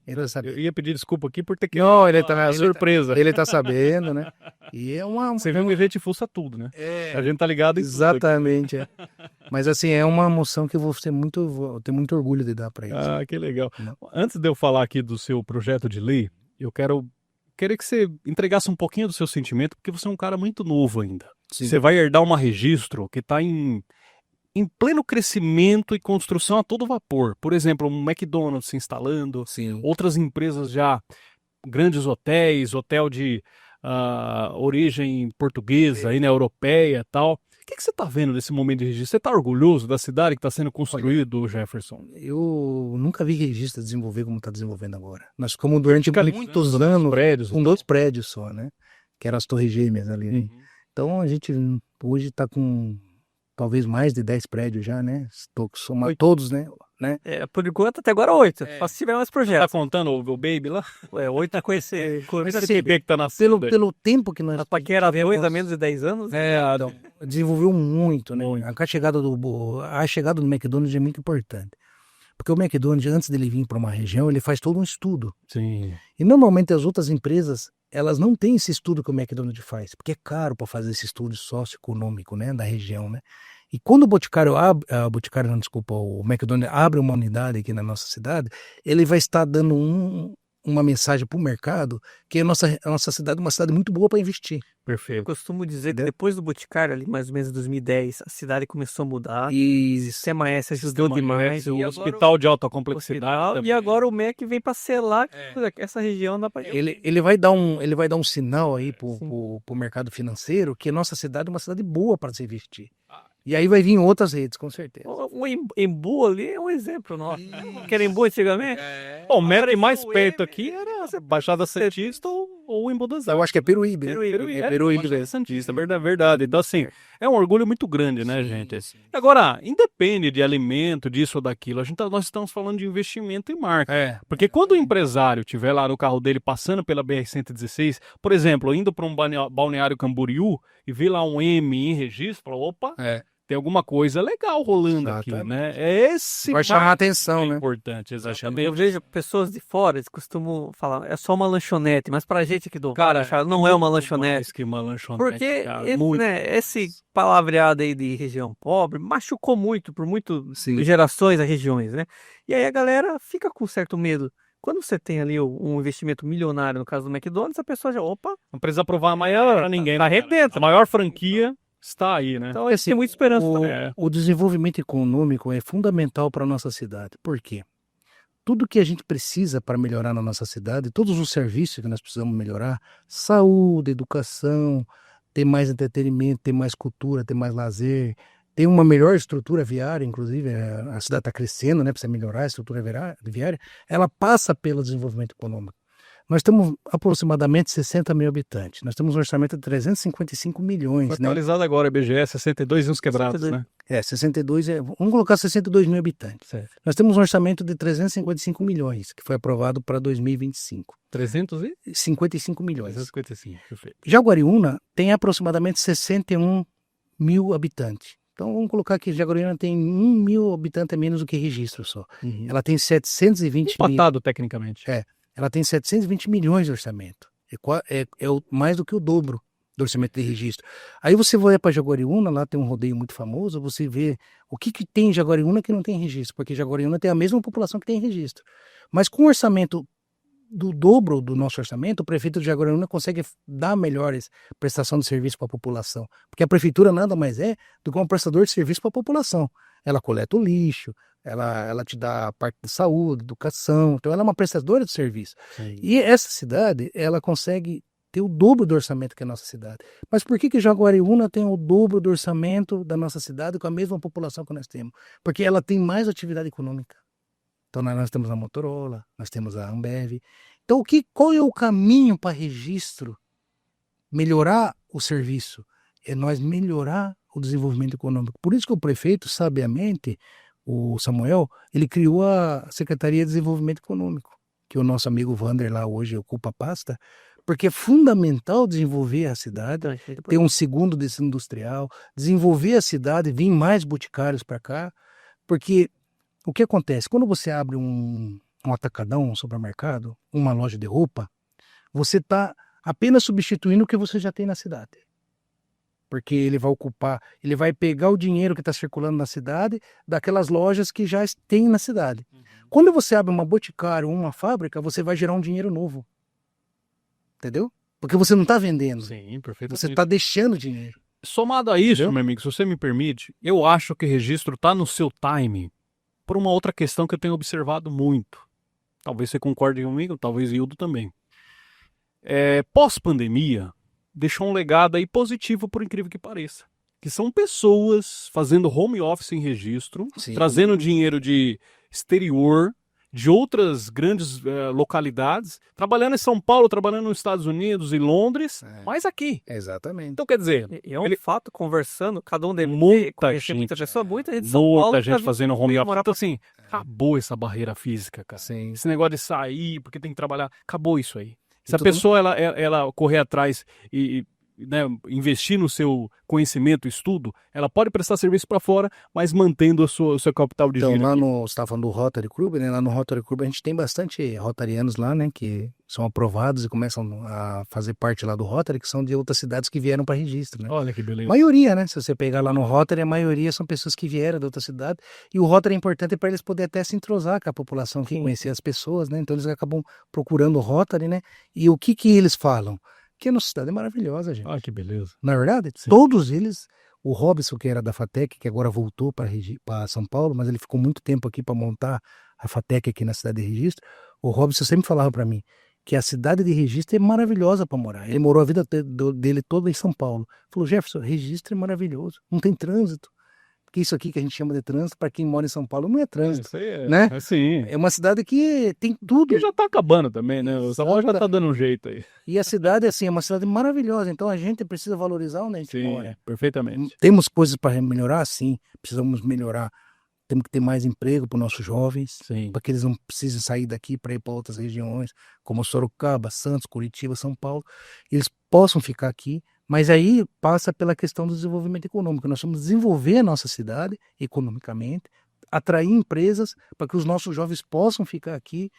Ele tá sabendo. Eu ia pedir desculpa aqui por ter que... Não, ele tá surpresa. Ele tá sabendo, né? E é uma... Você vê que a gente fuça tudo, né? A gente tá ligado em exatamente, tudo. Mas assim, é uma moção que eu vou ter muito orgulho de dar para eles. Ah, que legal. Antes de eu falar aqui do seu projeto de lei, eu queria que você entregasse um pouquinho do seu sentimento, porque você é um cara muito novo ainda. Sim. Você vai herdar uma Registro que está em pleno crescimento e construção a todo vapor. Por exemplo, um McDonald's se instalando, Sim. outras empresas já, grandes hotéis, hotel de origem portuguesa, aí, né, europeia e tal. O que você está vendo desse momento de Registro? Você está orgulhoso da cidade que está sendo construído, Jefferson? Eu nunca vi Registro desenvolver como está desenvolvendo agora. Nós ficamos durante muitos anos com 2 prédios só, né? Que eram as Torres Gêmeas ali. Né? Então a gente hoje está com talvez mais de 10 prédios já, né? Somar todos, né? Por enquanto, até agora 8. Só se tiver mais projetos. Tá contando o Baby lá? 8 tá conhecer. Mas assim, que tá na pelo tempo que nós... A Paquera veio há menos de 10 anos. Então, desenvolveu muito, né? A chegada do McDonald's é muito importante. Porque o McDonald's, antes dele vir para uma região, ele faz todo um estudo. Sim. E normalmente as outras empresas, elas não têm esse estudo que o McDonald's faz, porque é caro para fazer esse estudo socioeconômico, né, da região, né? E quando o McDonald's abre uma unidade aqui na nossa cidade, ele vai estar dando uma mensagem para o mercado que a nossa cidade é uma cidade muito boa para investir. Perfeito. Eu costumo dizer que depois do Boticário, ali mais ou menos em 2010, a cidade começou a mudar. E o CMS ajudou demais. O hospital de alta complexidade. E agora o MEC vem para selar essa região. Dá pra... ele vai dar um sinal aí pro mercado financeiro que a nossa cidade é uma cidade boa para se investir. E aí vai vir outras redes, com certeza. O Embu ali é um exemplo nosso. Que era Embu antigamente? Bom, o MEC mais perto aqui era Baixada Santista ou o Embu das Artes. Eu acho que é Peruíbe. Peruíbe Santista, verdade. Então, assim, é um orgulho muito grande, né, gente? Agora, independe de alimento, disso ou daquilo, nós estamos falando de investimento em marca. Porque quando o empresário estiver lá no carro dele passando pela BR-116, por exemplo, indo para um balneário Camboriú e ver lá um M em Registro, fala, opa, tem alguma coisa legal rolando aqui, né? Vai chamar a atenção, né? Importante, exatamente. Eu vejo pessoas de fora, eles costumam falar, é só uma lanchonete, mas pra gente aqui do Vale, não é uma lanchonete. Mais que uma lanchonete, porque cara, esse palavreado aí de região pobre machucou muito, por gerações a regiões, né? E aí a galera fica com certo medo. Quando você tem ali um investimento milionário, no caso do McDonald's, a pessoa já, não precisa provar maior pra ninguém. Arrebenta. A maior franquia está aí, né? Então, tem muita esperança. O desenvolvimento econômico é fundamental para a nossa cidade. Por quê? Tudo que a gente precisa para melhorar na nossa cidade, todos os serviços que nós precisamos melhorar, saúde, educação, ter mais entretenimento, ter mais cultura, ter mais lazer, ter uma melhor estrutura viária, inclusive, a cidade está crescendo, né? Precisa melhorar a estrutura viária, ela passa pelo desenvolvimento econômico. Nós temos aproximadamente 60 mil habitantes. Nós temos um orçamento de 355 milhões. Atualizado agora, IBGE, 62 e uns quebrados, 62, né? 62, vamos colocar 62 mil habitantes. Certo. Nós temos um orçamento de 355 milhões, que foi aprovado para 2025. 355 milhões. 355, perfeito. Jaguariúna tem aproximadamente 61 mil habitantes. Então vamos colocar que Jaguariúna tem 1.000 habitantes a menos do que Registro só. Ela tem 720 mil. Empatado tecnicamente. Ela tem 720 milhões de orçamento. É mais do que o dobro do orçamento de registro. Aí você vai para Jaguariúna, lá tem um rodeio muito famoso, você vê o que tem em Jaguariúna que não tem registro, porque Jaguariúna tem a mesma população que tem registro. Mas com o orçamento do dobro do nosso orçamento, o prefeito de Jaguariúna consegue dar melhores prestação de serviço para a população, porque a prefeitura nada mais é do que um prestador de serviço para a população. Ela coleta o lixo, ela te dá a parte de saúde, educação, então ela é uma prestadora de serviço. Sim. E essa cidade, ela consegue ter o dobro do orçamento que a nossa cidade. Mas por que Jaguariúna tem o dobro do orçamento da nossa cidade com a mesma população que nós temos? Porque ela tem mais atividade econômica. Então nós temos a Motorola, nós temos a Ambev. Então qual é o caminho para registro? Melhorar o serviço. É nós melhorar o desenvolvimento econômico. Por isso que o prefeito, sabiamente, o Samuel, ele criou a Secretaria de Desenvolvimento Econômico, que o nosso amigo Vander lá hoje ocupa a pasta, porque é fundamental desenvolver a cidade, ter um segundo distrito industrial, desenvolver a cidade, vir mais boticários para cá, porque o que acontece? Quando você abre um atacadão, um supermercado, uma loja de roupa, você está apenas substituindo o que você já tem na cidade. Porque ele vai pegar o dinheiro que está circulando na cidade daquelas lojas que já tem na cidade. Quando você abre uma boticária ou uma fábrica, você vai gerar um dinheiro novo. Entendeu? Porque você não está vendendo. Sim, perfeitamente. Você está deixando dinheiro. Somado a isso, Entendeu? meu amigo, se você me permite, eu acho que registro está no seu time por uma outra questão que eu tenho observado muito. Talvez você concorde comigo, talvez Hildo também. Pós-pandemia, deixou um legado aí positivo, por incrível que pareça. Que são pessoas fazendo home office em registro, Sim. trazendo dinheiro de exterior, de outras grandes localidades, trabalhando em São Paulo, trabalhando nos Estados Unidos e Londres, mas aqui. Exatamente. Então, quer dizer, E é um fato, conversando, cada um deles muita gente, muita pessoa, muita gente de São Paulo muita gente tá fazendo home office. morar Então, assim, acabou essa barreira física, cara. Sim. Esse negócio de sair porque tem que trabalhar, acabou isso aí. Se a tudo- pessoa ela correr atrás e né, investir no seu conhecimento, estudo, ela pode prestar serviço para fora, mas mantendo o seu capital de Então, giro. lá aqui. você estava falando do Rotary Club, né? Lá no Rotary Club a gente tem bastante rotarianos lá, né? Que são aprovados e começam a fazer parte lá do Rotary, que são de outras cidades que vieram para registro, né? Olha que beleza. Maioria, né? Se você pegar lá no Rotary, a maioria são pessoas que vieram de outra cidade. E o Rotary é importante para eles poderem até se entrosar com a população, que conhecer as pessoas, né? Então eles acabam procurando o Rotary, né? E o que eles falam? Que a nossa cidade é maravilhosa, gente. Ah, que beleza. Na verdade, Sim. todos eles, o Robson, que era da FATEC, que agora voltou para São Paulo, mas ele ficou muito tempo aqui para montar a FATEC aqui na cidade de Registro, o Robson sempre falava para mim que a cidade de Registro é maravilhosa para morar. Ele morou a vida dele toda em São Paulo. Falou, Jefferson, Registro é maravilhoso, não tem trânsito. Porque isso aqui que a gente chama de trânsito, para quem mora em São Paulo, não é trânsito. Isso aí né? Sim. É uma cidade que tem tudo. Que já tá acabando também, né? O São já tá dando um jeito aí. E a cidade, assim, é uma cidade maravilhosa. Então a gente precisa valorizar onde a gente mora. Perfeitamente. Temos coisas para melhorar, sim. Precisamos melhorar. Temos que ter mais emprego para os nossos jovens, para que eles não precisem sair daqui para ir para outras regiões, como Sorocaba, Santos, Curitiba, São Paulo. Eles possam ficar aqui, mas aí passa pela questão do desenvolvimento econômico. Nós vamos desenvolver a nossa cidade economicamente, atrair empresas para que os nossos jovens possam ficar aqui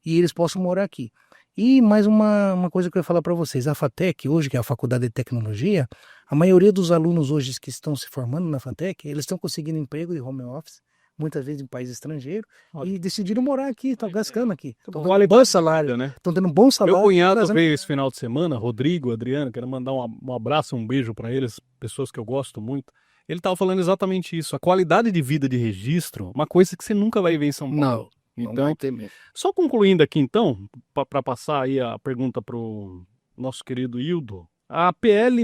e eles possam morar aqui. E mais uma coisa que eu ia falar para vocês, a FATEC hoje, que é a Faculdade de Tecnologia, a maioria dos alunos hoje que estão se formando na FATEC, eles estão conseguindo emprego de home office, muitas vezes em país estrangeiro, e decidiram morar aqui, estão gascando aqui. Estão vale bom salário, né? Estão tendo um bom salário. Meu cunhado veio esse final de semana, Rodrigo, Adriano, quero mandar um abraço, um beijo para eles, pessoas que eu gosto muito. Ele estava falando exatamente isso, a qualidade de vida de Registro, uma coisa que você nunca vai ver em São Paulo. Não Então, vai ter mesmo. Só concluindo aqui então, para passar aí a pergunta para o nosso querido Hildo, a PL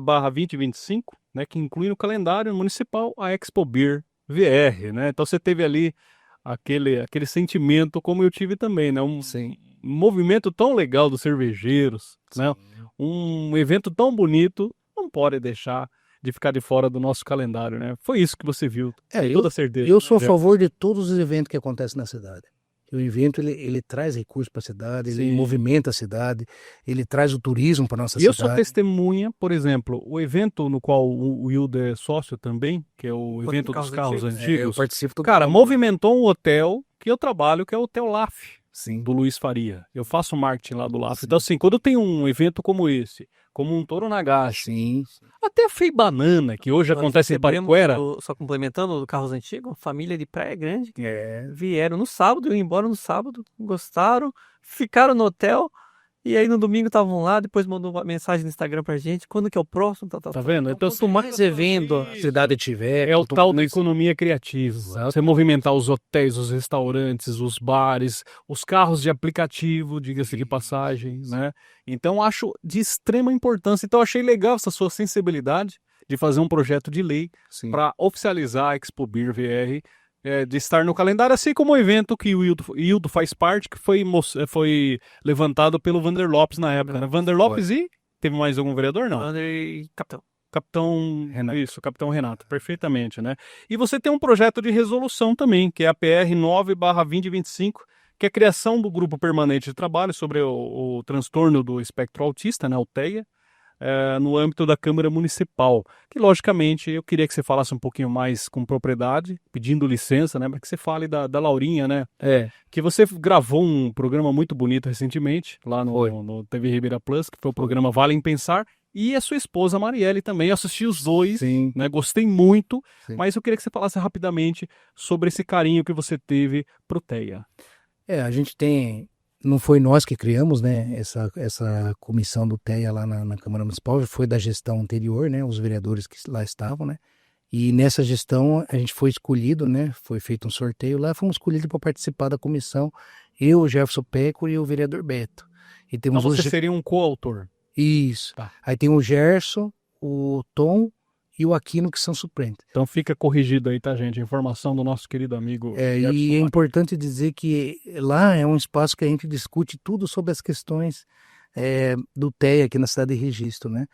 66/2025, né, que inclui no calendário municipal a Expo Beer VR, né? Então você teve ali aquele sentimento, como eu tive também, né? Um movimento tão legal dos cervejeiros, né? Um evento tão bonito, não pode deixar de ficar de fora do nosso calendário, né? Foi isso que você viu, com toda certeza. Eu sou a favor de todos os eventos que acontecem na cidade. O evento, ele traz recursos para a cidade, ele movimenta a cidade, ele traz o turismo para nossa cidade. E eu sou testemunha, por exemplo, o evento no qual o Hildo é sócio também, que é o evento dos carros antigos. Eu participo todo Cara, movimentou um hotel que eu trabalho, que é o Hotel LAF, Sim. do Luiz Faria. Eu faço marketing lá do LAF. Então, assim, quando tem um evento como esse, como um touro Nagashi. Sim. Até a Fei Banana, que hoje acontece em Pariquera. Só complementando, Carros Antigos, família de Praia Grande, vieram no sábado, iam embora no sábado, gostaram, ficaram no hotel, e aí no domingo estavam lá, depois mandou uma mensagem no Instagram pra gente, quando que é o próximo, Tá vendo? Então, quanto mais evento a cidade tiver... É o tal da economia criativa. Exato. Você movimentar os hotéis, os restaurantes, os bares, os carros de aplicativo, diga-se de passagem, né? Então, acho de extrema importância. Então, achei legal essa sua sensibilidade de fazer um projeto de lei para oficializar a Expo Beer VR, de estar no calendário, assim como o evento que o Hildo faz parte, que foi levantado pelo Vander Lopes na época. Né? Vander Lopes e teve mais algum vereador? Não. Vander e Capitão Renato. Isso, Capitão Renato, perfeitamente, né? E você tem um projeto de resolução também, que é a PR 9/2025, que é a criação do Grupo Permanente de Trabalho sobre o transtorno do espectro autista, né, o TEA, no âmbito da Câmara Municipal, que logicamente eu queria que você falasse um pouquinho mais com propriedade, pedindo licença, né, para que você fale da Laurinha, né, que você gravou um programa muito bonito recentemente, lá no TV Ribeira Plus, que foi o programa Vale em Pensar, e a sua esposa Marielle também, eu assisti os dois, né, gostei muito, mas eu queria que você falasse rapidamente sobre esse carinho que você teve pro TEA. A gente tem... Não foi nós que criamos, né, essa comissão do TEA lá na Câmara Municipal, foi da gestão anterior, né, os vereadores que lá estavam, né, e nessa gestão a gente foi escolhido, né, foi feito um sorteio lá, fomos escolhidos para participar da comissão, eu, o Jefferson Peco e o vereador Beto. E temos então você seria um coautor? Isso. Tá. Aí tem o Gerson, o Tom e o Aquino, que são suplentes. Então fica corrigido aí, tá, gente? A informação do nosso querido amigo. E é importante dizer que lá é um espaço que a gente discute tudo sobre as questões do TEA aqui na cidade de Registro, né?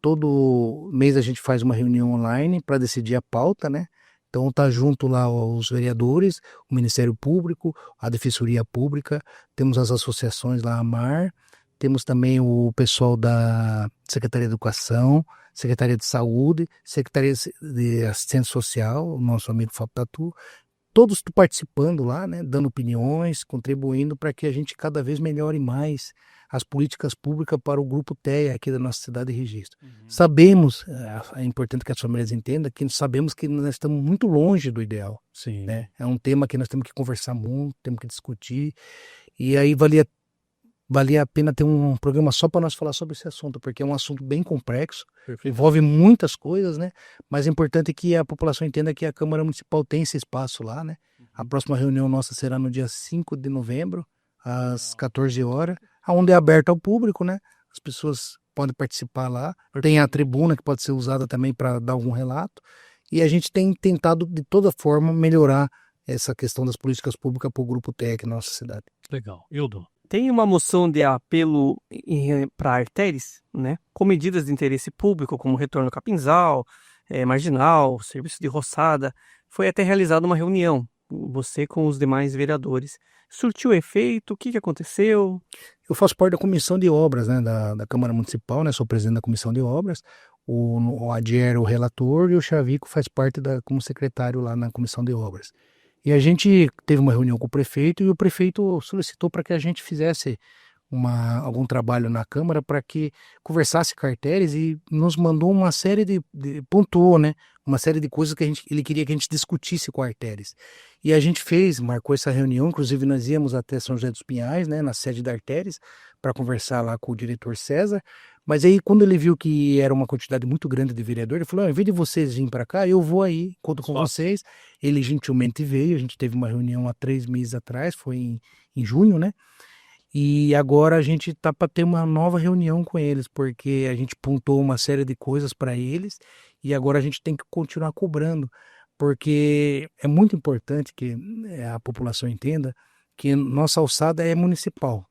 Todo mês a gente faz uma reunião online para decidir a pauta, né? Então tá junto lá os vereadores, o Ministério Público, a Defensoria Pública, temos as associações lá, a MAR, temos também o pessoal da Secretaria de Educação, Secretaria de Saúde, Secretaria de Assistência Social, o nosso amigo Fábio Tatu, todos participando lá, né, dando opiniões, contribuindo para que a gente cada vez melhore mais as políticas públicas para o Grupo TEA aqui da nossa cidade de Registro. Sabemos, é importante que as famílias entendam, que sabemos que nós estamos muito longe do ideal. Sim. Né? É um tema que nós temos que conversar muito, temos que discutir, e aí valia a pena ter um programa só para nós falar sobre esse assunto, porque é um assunto bem complexo, envolve muitas coisas, né? Mas é importante que a população entenda que a Câmara Municipal tem esse espaço lá, né? A próxima reunião nossa será no dia 5 de novembro, às 14 horas, onde é aberto ao público, né? As pessoas podem participar lá. Tem a tribuna que pode ser usada também para dar algum relato. E a gente tem tentado, de toda forma, melhorar essa questão das políticas públicas para o Grupo TEA aqui na nossa cidade. Legal. Hildo? Tem uma moção de apelo para artérias, né, com medidas de interesse público, como retorno capinzal, marginal, serviço de roçada. Foi até realizada uma reunião, você com os demais vereadores. Surtiu efeito? O que aconteceu? Eu faço parte da comissão de obras, né, da Câmara Municipal, né, sou presidente da comissão de obras. O Adier é o relator e o Chavico faz parte como secretário lá na comissão de obras. E a gente teve uma reunião com o prefeito e o prefeito solicitou para que a gente fizesse algum trabalho na Câmara para que conversasse com a Artérias e nos mandou uma série pontuou, né? Uma série de coisas que ele queria que a gente discutisse com a Artérias. E a gente marcou essa reunião, inclusive nós íamos até São José dos Pinhais, né? Na sede da Artérias, para conversar lá com o diretor César. Mas aí, quando ele viu que era uma quantidade muito grande de vereadores, ele falou, ao invés de vocês virem para cá, eu vou aí, conto com vocês. Ele gentilmente veio, a gente teve uma reunião há 3 meses atrás, foi em junho, né? E agora a gente tá para ter uma nova reunião com eles, porque a gente pontuou uma série de coisas para eles e agora a gente tem que continuar cobrando, porque é muito importante que a população entenda que nossa alçada é municipal.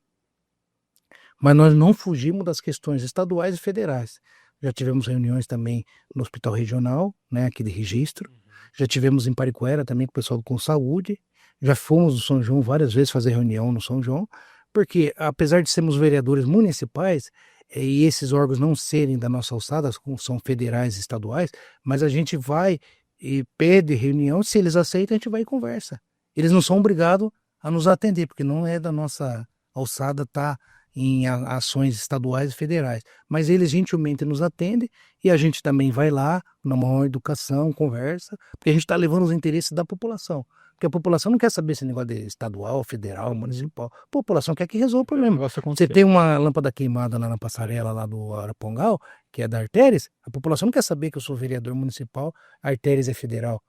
Mas nós não fugimos das questões estaduais e federais. Já tivemos reuniões também no Hospital Regional, né, aqui de Registro. Já tivemos em Pariquera também com o pessoal com saúde. Já fomos no São João várias vezes fazer reunião no São João, porque apesar de sermos vereadores municipais e esses órgãos não serem da nossa alçada, são federais e estaduais, mas a gente vai e pede reunião, se eles aceitam a gente vai e conversa. Eles não são obrigados a nos atender, porque não é da nossa alçada estar em ações estaduais e federais. Mas eles gentilmente nos atendem e a gente também vai lá, na maior educação, conversa, porque a gente está levando os interesses da população. Porque a população não quer saber esse negócio de estadual, federal, municipal. A população quer que resolva o problema. Você tem uma lâmpada queimada lá na passarela lá do Arapongal, que é da Artéres, a população não quer saber que eu sou vereador municipal, a Artéres é federal.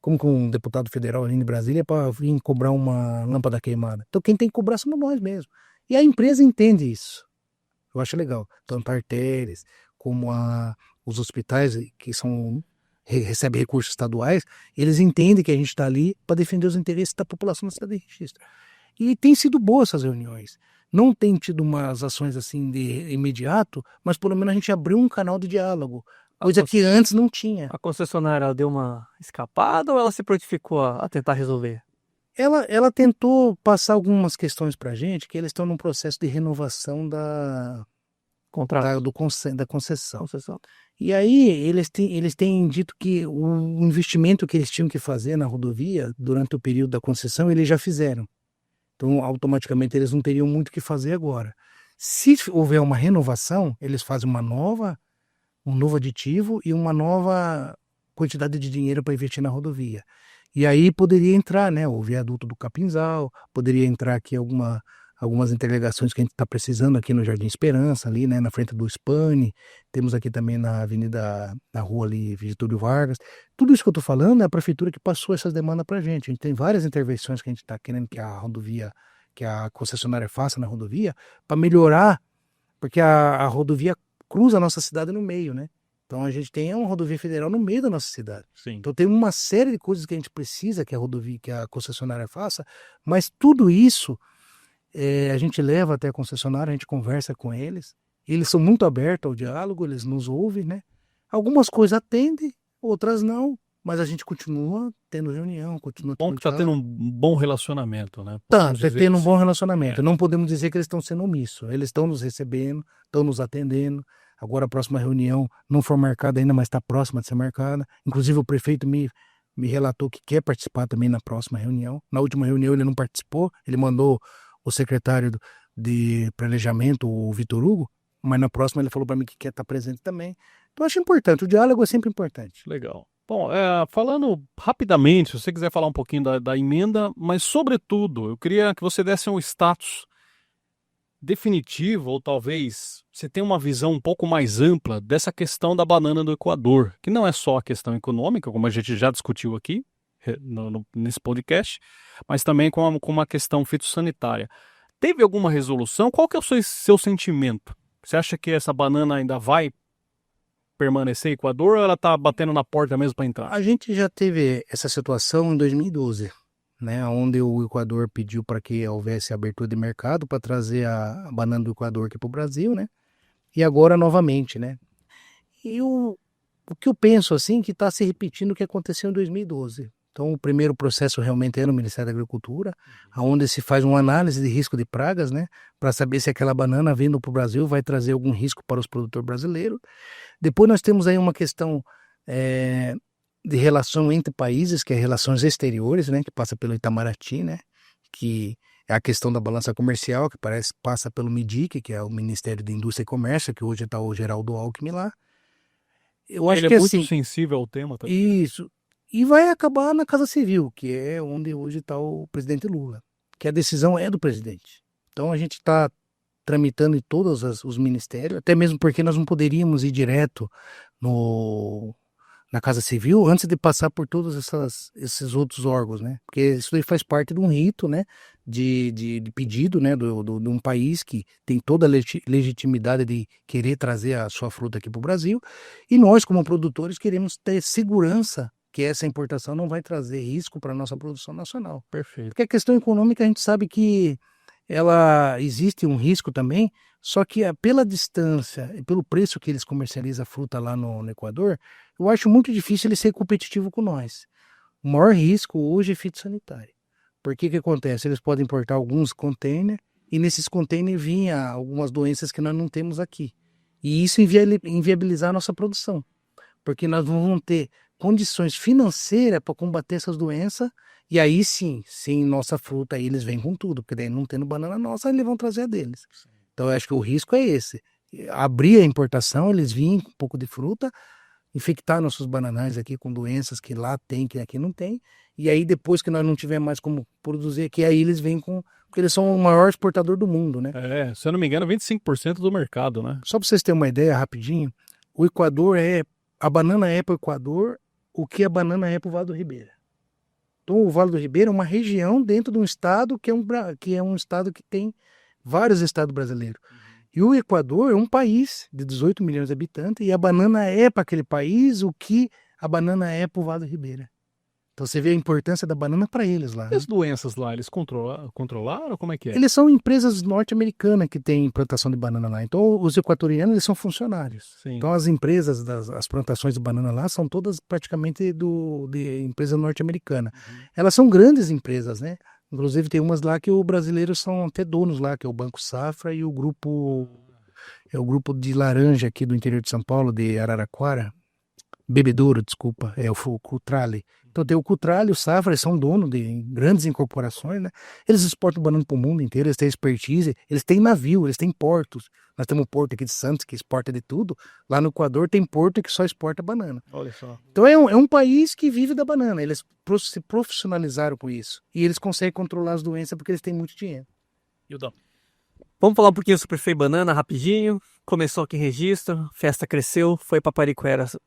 Como que um deputado federal vindo de Brasília para vir cobrar uma lâmpada queimada? Então quem tem que cobrar somos nós mesmos. E a empresa entende isso. Eu acho legal. Tanto a Artéres como os hospitais que recebem recursos estaduais, eles entendem que a gente está ali para defender os interesses da população da cidade de Registro. E tem sido boas essas reuniões. Não tem tido umas ações assim de imediato, mas pelo menos a gente abriu um canal de diálogo, coisa que antes não tinha. A concessionária ela deu uma escapada ou ela se prontificou a tentar resolver? Ela tentou passar algumas questões para a gente, que eles estão num processo de renovação da concessão. E aí eles têm dito que o investimento que eles tinham que fazer na rodovia durante o período da concessão, eles já fizeram. Então, automaticamente, eles não teriam muito o que fazer agora. Se houver uma renovação, eles fazem um novo aditivo e uma nova quantidade de dinheiro para investir na rodovia. E aí poderia entrar, né, o viaduto do Capinzal, poderia entrar aqui algumas interligações que a gente está precisando aqui no Jardim Esperança, ali, né, na frente do Spani. Temos aqui também na rua ali, Getúlio Vargas. Tudo isso que eu estou falando é a prefeitura que passou essas demandas para a gente. A gente tem várias intervenções que a gente está querendo que a rodovia, que a concessionária faça na rodovia, para melhorar, porque a rodovia cruza a nossa cidade no meio, né? Então a gente tem uma rodovia federal no meio da nossa cidade. Sim. Então tem uma série de coisas que a gente precisa que a concessionária faça, mas tudo isso a gente leva até a concessionária, a gente conversa com eles são muito abertos ao diálogo, eles nos ouvem, né? Algumas coisas atendem, outras não, mas a gente continua tendo reunião, continua Bom que está tendo um bom relacionamento, né? Tá tendo um bom relacionamento. Não podemos dizer que eles estão sendo omissos, eles estão nos recebendo, estão nos atendendo. Agora a próxima reunião não foi marcada ainda, mas está próxima de ser marcada. Inclusive o prefeito me relatou que quer participar também na próxima reunião. Na última reunião ele não participou, ele mandou o secretário de planejamento, o Vitor Hugo, mas na próxima ele falou para mim que quer estar presente também. Então eu acho importante, o diálogo é sempre importante. Legal. Bom, falando rapidamente, se você quiser falar um pouquinho da emenda, mas sobretudo, eu queria que você desse um status definitivo, ou talvez você tenha uma visão um pouco mais ampla dessa questão da banana do Equador, que não é só a questão econômica, como a gente já discutiu aqui nesse podcast, mas também com uma questão fitossanitária. Teve alguma resolução? Qual que é o seu sentimento? Você acha que essa banana ainda vai permanecer em Equador ou ela está batendo na porta mesmo para entrar? A gente já teve essa situação em 2012, né, onde o Equador pediu para que houvesse abertura de mercado para trazer a banana do Equador aqui para o Brasil, né? E agora novamente, né? E o que eu penso assim que está se repetindo o que aconteceu em 2012. Então, o primeiro processo realmente é no Ministério da Agricultura, onde se faz uma análise de risco de pragas, né, para saber se aquela banana vindo para o Brasil vai trazer algum risco para os produtores brasileiros. Depois nós temos aí uma questão de relação entre países, que é relações exteriores, né, que passa pelo Itamaraty, né, que é a questão da balança comercial, que passa pelo MIDIC, que é o Ministério de Indústria e Comércio, que hoje está o Geraldo Alckmin lá. Eu acho Ele que é muito assim, sensível ao tema também. Isso. E vai acabar na Casa Civil, que é onde hoje está o presidente Lula, que a decisão é do presidente. Então a gente está tramitando em todos os ministérios, até mesmo porque nós não poderíamos ir direto na Casa Civil antes de passar por todos esses outros órgãos, né? Porque isso aí faz parte de um rito, né? De pedido, né? De um país que tem toda a legitimidade de querer trazer a sua fruta aqui para o Brasil. E nós, como produtores, queremos ter segurança que essa importação não vai trazer risco para a nossa produção nacional. Perfeito. Porque a questão econômica a gente sabe que ela existe um risco também, só que pela distância e pelo preço que eles comercializam a fruta lá no Equador, eu acho muito difícil ele ser competitivo com nós. O maior risco hoje é fitossanitário. Porque que acontece? Eles podem importar alguns containers e nesses containers vinha algumas doenças que nós não temos aqui. E isso inviabilizar a nossa produção. Porque nós não vamos ter condições financeiras para combater essas doenças, e aí sim, sem nossa fruta, aí eles vêm com tudo, porque daí não tendo banana nossa, eles vão trazer a deles. Então eu acho que o risco é esse. Abrir a importação, eles virem com um pouco de fruta, infectar nossos bananais aqui com doenças que lá tem, que aqui não tem. E aí depois que nós não tiver mais como produzir aqui, aí eles vêm com... Porque eles são o maior exportador do mundo, né? Se eu não me engano, 25% do mercado, né? Só para vocês terem uma ideia, rapidinho, o Equador a banana é para o Equador o que a banana é para o Vale do Ribeira. Então o Vale do Ribeira é uma região dentro de um estado que é um estado que tem vários estados brasileiros. E o Equador é um país de 18 milhões de habitantes e a banana é para aquele país o que a banana é para o Vale do Ribeira. Então você vê a importância da banana para eles lá. E as doenças lá, eles controlaram? Como é que é? Eles são empresas norte-americanas que têm plantação de banana lá. Então os equatorianos eles são funcionários. Sim. Então as empresas, as plantações de banana lá são todas praticamente de empresa norte-americana. Elas são grandes empresas, né? Inclusive tem umas lá que os brasileiros são até donos lá, que é o Banco Safra e o grupo de laranja aqui do interior de São Paulo, de Araraquara. Bebedouro, desculpa, é o Cutrale. Então tem o Cutrale, o Safra, eles são donos de grandes incorporações, né? Eles exportam banana para o mundo inteiro, eles têm expertise, eles têm navio, eles têm portos. Nós temos um porto aqui de Santos que exporta de tudo. Lá no Equador tem porto que só exporta banana. Olha só. Então é um país que vive da banana. Eles se profissionalizaram com isso. E eles conseguem controlar as doenças porque eles têm muito dinheiro. Ildão. Vamos falar um pouquinho sobre Frei Banana rapidinho. Começou aqui em Registro, festa cresceu, foi para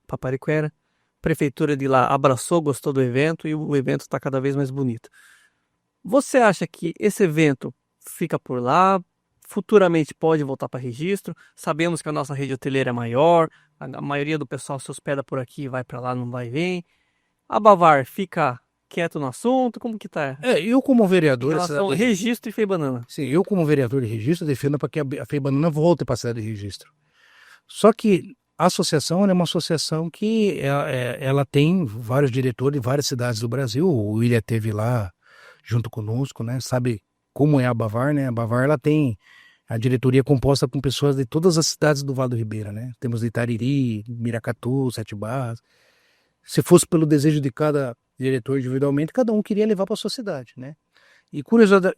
Papariquera. Prefeitura de lá abraçou, gostou do evento e o evento está cada vez mais bonito. Você acha que esse evento fica por lá? Futuramente pode voltar para Registro? Sabemos que a nossa rede hoteleira é maior, a maioria do pessoal se hospeda por aqui, vai para lá, não vai e vem. A Bavar fica quieto no assunto? Como que tá? Eu como vereador... Em relação ao Registro e Frei Banana. Sim, eu como vereador de Registro defendo para que a Frei Banana volte para a cidade de Registro. Só que a associação é uma associação que ela tem vários diretores de várias cidades do Brasil. O William esteve lá junto conosco, né? Sabe como é a Bavar, né? A Bavar ela tem a diretoria composta com pessoas de todas as cidades do Vale do Ribeira, né? Temos de Itariri, Miracatu, Sete Barras. Se fosse pelo desejo de cada diretor individualmente, cada um queria levar para a sua cidade, né? E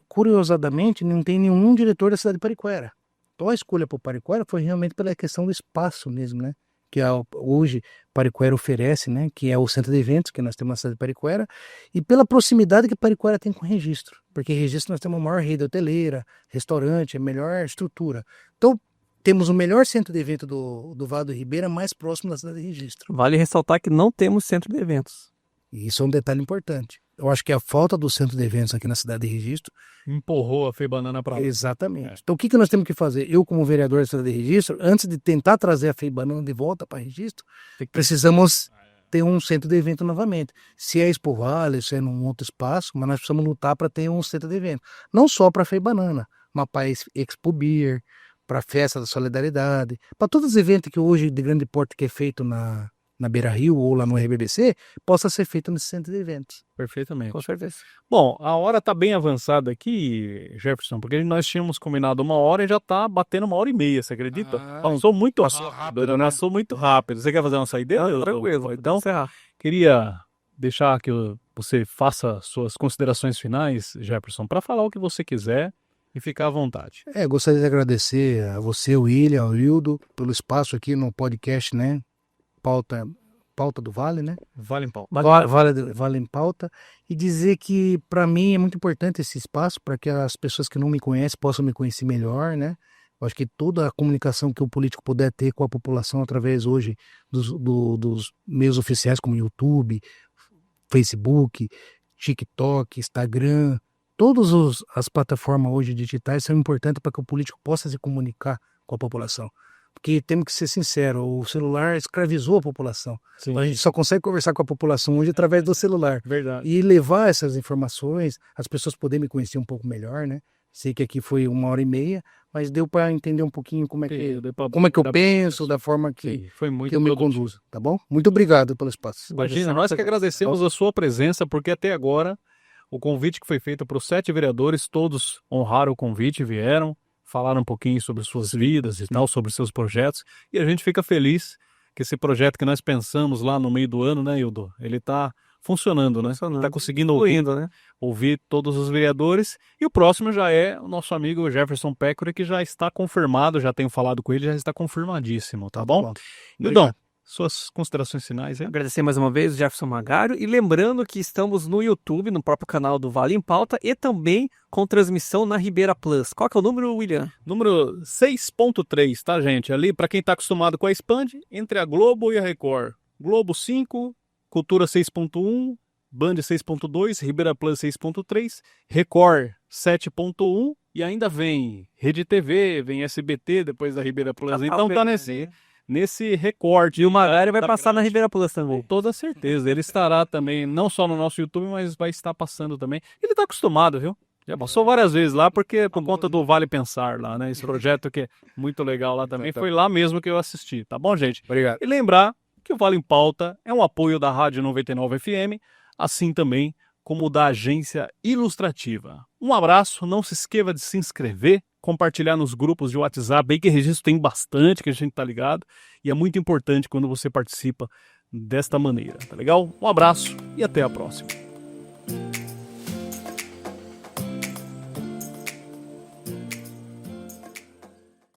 curiosamente não tem nenhum diretor da cidade de Pariquera. Então a escolha por Pariquera foi realmente pela questão do espaço mesmo, né? Que hoje Pariquera oferece, né? Que é o centro de eventos que nós temos na cidade de Pariquera e pela proximidade que Pariquera tem com Registro, porque em Registro nós temos a maior rede hoteleira, restaurante, a melhor estrutura. Então temos o melhor centro de evento do Vale do Ribeira mais próximo da cidade de Registro. Vale ressaltar que não temos centro de eventos. E isso é um detalhe importante. Eu acho que a falta do centro de eventos aqui na cidade de Registro empurrou a Frei Banana para lá. Exatamente. Então o que nós temos que fazer? Eu como vereador da cidade de Registro, antes de tentar trazer a Frei Banana de volta para Registro, precisamos ter um centro de evento novamente. Se é Expo Vale, se é num outro espaço, mas nós precisamos lutar para ter um centro de evento. Não só para a Frei Banana, mas para Expo Beer, para a Festa da Solidariedade, para todos os eventos que hoje de grande porte que é feito na Beira Rio ou lá no RBBC, possa ser feito nesse centro de eventos. Perfeitamente. Com certeza. Bom, a hora está bem avançada aqui, Jefferson, porque nós tínhamos combinado 1 hora e já está batendo 1h30, você acredita? Passou muito rápido, né? Passou muito rápido. Você quer fazer uma saideira? Tranquilo, então queria deixar que você faça suas considerações finais, Jefferson, para falar o que você quiser e ficar à vontade. Gostaria de agradecer a você, o William, o Hildo, pelo espaço aqui no podcast, né? Pauta do Vale, né? Vale em Pauta. Vale em Pauta. E dizer que, para mim, é muito importante esse espaço para que as pessoas que não me conhecem possam me conhecer melhor, né? Eu acho que toda a comunicação que o político puder ter com a população através hoje dos meios oficiais como YouTube, Facebook, TikTok, Instagram, todas as plataformas hoje digitais são importantes para que o político possa se comunicar com a população. Porque temos que ser sinceros, o celular escravizou a população. Sim. A gente só consegue conversar com a população hoje através do celular. Verdade. E levar essas informações, as pessoas poderem me conhecer um pouco melhor, né? Sei que aqui foi 1h30, mas deu para entender um pouquinho como é que eu penso, da forma que eu me conduzo, tá bom? Muito obrigado pelo espaço. Imagina, nós que agradecemos a sua presença, porque até agora o convite que foi feito para os 7 vereadores, todos honraram o convite, vieram, falaram um pouquinho sobre suas vidas e tal, sobre seus projetos, e a gente fica feliz que esse projeto que nós pensamos lá no meio do ano, né, Hildo, ele está funcionando, né? Funcionando. Tá conseguindo ouvir todos os vereadores. E o próximo já é o nosso amigo Jefferson Pécora, que já está confirmado, já tenho falado com ele, já está confirmadíssimo, tá bom? Nildon, suas considerações finais aí? Agradecer mais uma vez o Jefferson Magário e lembrando que estamos no YouTube, no próprio canal do Vale em Pauta e também com transmissão na Ribeira Plus. Qual que é o número, William? Número 6.3, tá, gente? Ali, para quem tá acostumado com a Expand, entre a Globo e a Record. Globo 5, Cultura 6.1, Band 6.2, Ribeira Plus 6.3, Record 7.1 e ainda vem Rede TV, vem SBT depois da Ribeira Plus. Então tá nesse recorte. E o Magário vai passar na Ribeira Plus também. Com toda certeza. Ele estará também, não só no nosso YouTube, mas vai estar passando também. Ele tá acostumado, viu? Já passou várias vezes lá, porque por conta do Vale Pensar lá, né? Esse projeto que é muito legal lá também. Foi lá mesmo que eu assisti, tá bom, gente? Obrigado. E lembrar que o Vale em Pauta é um apoio da Rádio 99 FM, assim também como o da Agência Ilustrativa. Um abraço, não se esqueça de se inscrever, compartilhar nos grupos de WhatsApp, aí que registro tem bastante que a gente tá ligado, e é muito importante quando você participa desta maneira, tá legal? Um abraço e até a próxima.